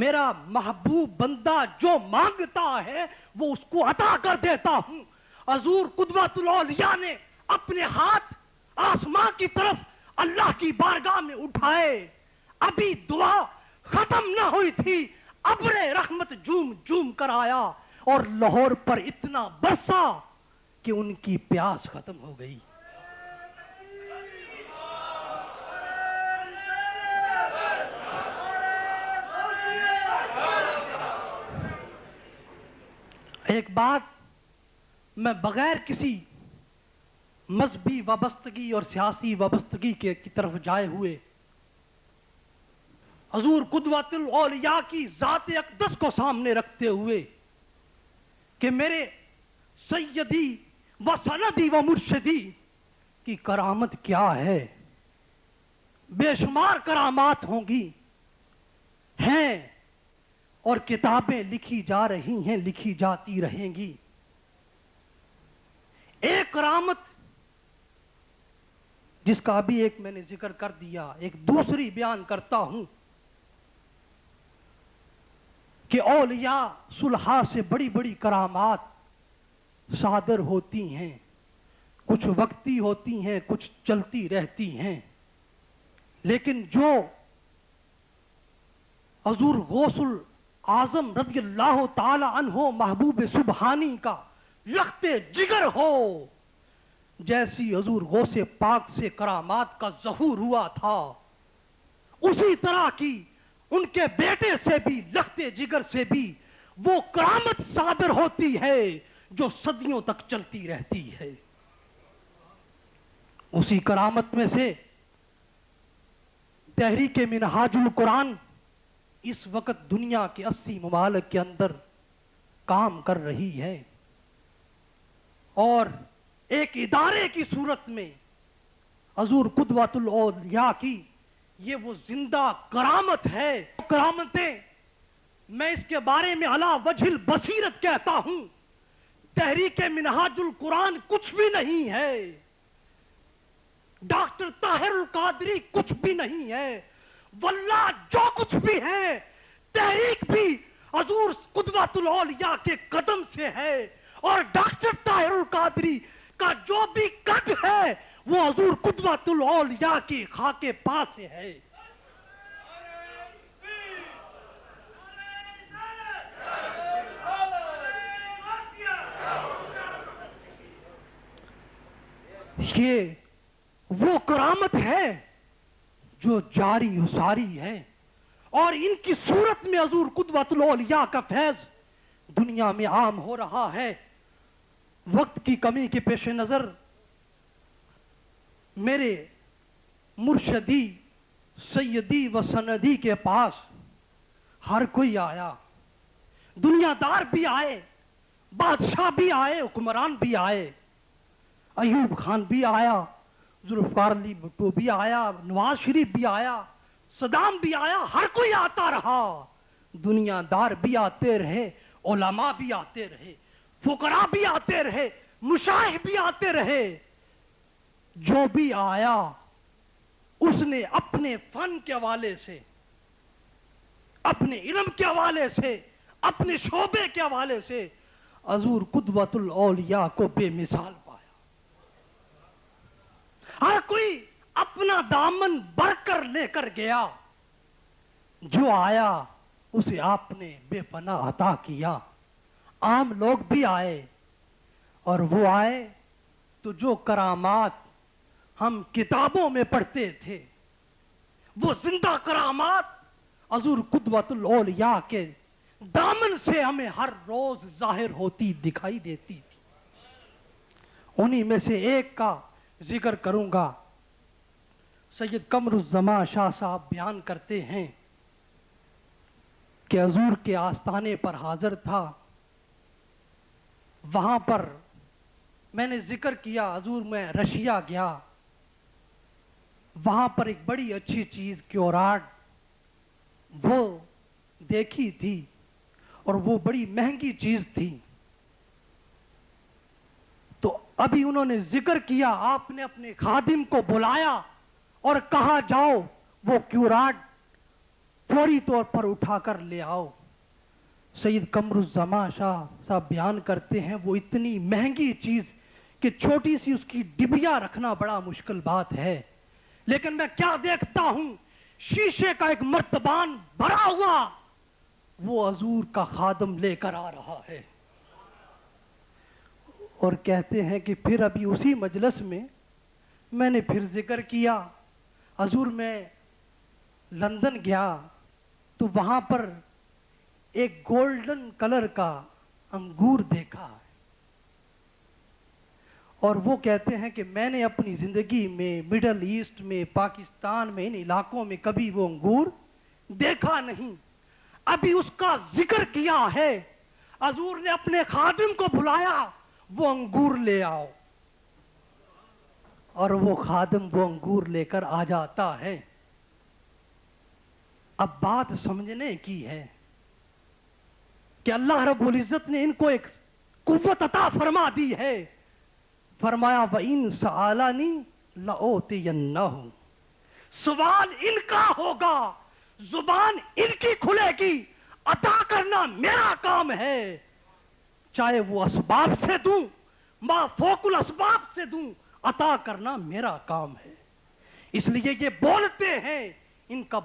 میرا محبوب بندہ جو مانگتا ہے وہ اس کو عطا کر دیتا ہوں. حضور قدوۃ الاولیاء نے اپنے ہاتھ آسمان کی طرف اللہ کی بارگاہ میں اٹھائے, ابھی دعا ختم نہ ہوئی تھی, ابر رحمت جھوم جھوم کر آیا اور لاہور پر اتنا برسا کہ ان کی پیاس ختم ہو گئی. ایک بات میں بغیر کسی مذہبی وابستگی اور سیاسی وابستگی کی طرف جائے ہوئے حضور قدوۃ الاولیاء کی ذات اقدس کو سامنے رکھتے ہوئے کہ میرے سیدی و سندی و مرشدی کی کرامت کیا ہے, بے شمار کرامات ہوں گی، ہیں، اور کتابیں لکھی جا رہی ہیں، لکھی جاتی رہیں گی۔ ایک کرامت جس کا ابھی ایک میں نے ذکر کر دیا، ایک دوسری بیان کرتا ہوں کہ اولیاء صلحاء سے بڑی بڑی کرامات صادر ہوتی ہیں، کچھ وقتی ہوتی ہیں، کچھ چلتی رہتی ہیں، لیکن جو حضور غوث اعظم رضی اللہ تعالی عنہ محبوب سبحانی کا لخت جگر ہو، جیسی حضور غوث پاک سے کرامات کا ظہور ہوا تھا، اسی طرح کی ان کے بیٹے سے بھی، لخت جگر سے بھی وہ کرامت صادر ہوتی ہے جو صدیوں تک چلتی رہتی ہے۔ اسی کرامت میں سے تحریک منہاج القرآن اس وقت دنیا کے 80 ممالک کے اندر کام کر رہی ہے، اور ایک ادارے کی صورت میں حضور قدوۃ الاولیاء کی یہ وہ زندہ کرامت ہے۔ کرامتیں میں اس کے بارے میں علی وجہ البصیرت کہتا ہوں، تحریک منہاج القرآن کچھ بھی نہیں ہے، ڈاکٹر طاہر القادری کچھ بھی نہیں ہے، واللہ جو کچھ بھی ہے تحریک بھی حضور قدوۃ الاولیاء کے قدم سے ہے، اور ڈاکٹر طاہر القادری کا جو بھی قد ہے وہ حضور قدوۃ الاولیاء کی خاک پا سے ہے۔ یہ وہ کرامت ہے جو جاری و ساری ہے، اور ان کی صورت میں حضور قدوۃ الاولیاء کا فیض دنیا میں عام ہو رہا ہے۔ وقت کی کمی کے پیش نظر میرے مرشدی سیدی و سندی کے پاس ہر کوئی آیا، دنیا دار بھی آئے، بادشاہ بھی آئے، حکمران بھی آئے، ایوب خان بھی آیا، ذوالفقار علی بھٹو بھی آیا، نواز شریف بھی آیا، صدام بھی آیا، ہر کوئی آتا رہا، دنیا دار بھی آتے رہے، علماء بھی آتے رہے، فقراء بھی آتے رہے، مشائخ بھی آتے رہے۔ جو بھی آیا اس نے اپنے فن کے حوالے سے، اپنے علم کے حوالے سے، اپنے شعبے کے حوالے سے حضور قدوۃ الاولیاء کو بے مثال پایا۔ ہر کوئی اپنا دامن بھر کر لے کر گیا، جو آیا اسے آپ نے بے پناہ عطا کیا۔ عام لوگ بھی آئے، اور وہ آئے تو جو کرامات ہم کتابوں میں پڑھتے تھے، وہ زندہ کرامات حضور قدوۃ الاولیاء کے دامن سے ہمیں ہر روز ظاہر ہوتی دکھائی دیتی تھی۔ انہی میں سے ایک کا ذکر کروں گا۔ سید قمر الزمان شاہ صاحب بیان کرتے ہیں کہ حضور کے آستانے پر حاضر تھا، وہاں پر میں نے ذکر کیا، حضور میں رشیا گیا، وہاں پر ایک بڑی اچھی چیز کیوراٹ وہ دیکھی تھی، اور وہ بڑی مہنگی چیز تھی۔ تو ابھی انہوں نے ذکر کیا، آپ نے اپنے خادم کو بلایا اور کہا جاؤ وہ کیوراٹ فوری طور پر اٹھا کر لے آؤ۔ سید قمر الزمان شاہ صاحب بیان کرتے ہیں وہ اتنی مہنگی چیز کہ چھوٹی سی اس کی ڈبیا رکھنا بڑا مشکل بات ہے، لیکن میں کیا دیکھتا ہوں، شیشے کا ایک مرتبان بھرا ہوا وہ حضور کا خادم لے کر آ رہا ہے۔ اور کہتے ہیں کہ پھر ابھی اسی مجلس میں نے پھر ذکر کیا، حضور میں لندن گیا تو وہاں پر ایک گولڈن کلر کا انگور دیکھا ہے، اور وہ کہتے ہیں کہ میں نے اپنی زندگی میں مڈل ایسٹ میں، پاکستان میں، ان علاقوں میں کبھی وہ انگور دیکھا نہیں۔ ابھی اس کا ذکر کیا ہے، حضور نے اپنے خادم کو بلایا، وہ انگور لے آؤ، اور وہ خادم وہ انگور لے کر آ جاتا ہے۔ اب بات سمجھنے کی ہے کہ اللہ رب العزت نے ان کو ایک قوت عطا فرما دی ہے. فرمایا وَإِن سَأَلَنِي لَأُعْطِيَنَّهُ. سوال ان کا ہوگا, زبان ان کی کھلے گی, عطا کرنا میرا کام ہے. چاہے وہ اسباب سے دوں, ما فوق الاسباب سے دوں, عطا کرنا میرا کام ہے. اس لیے یہ بولتے ہیں, ان کا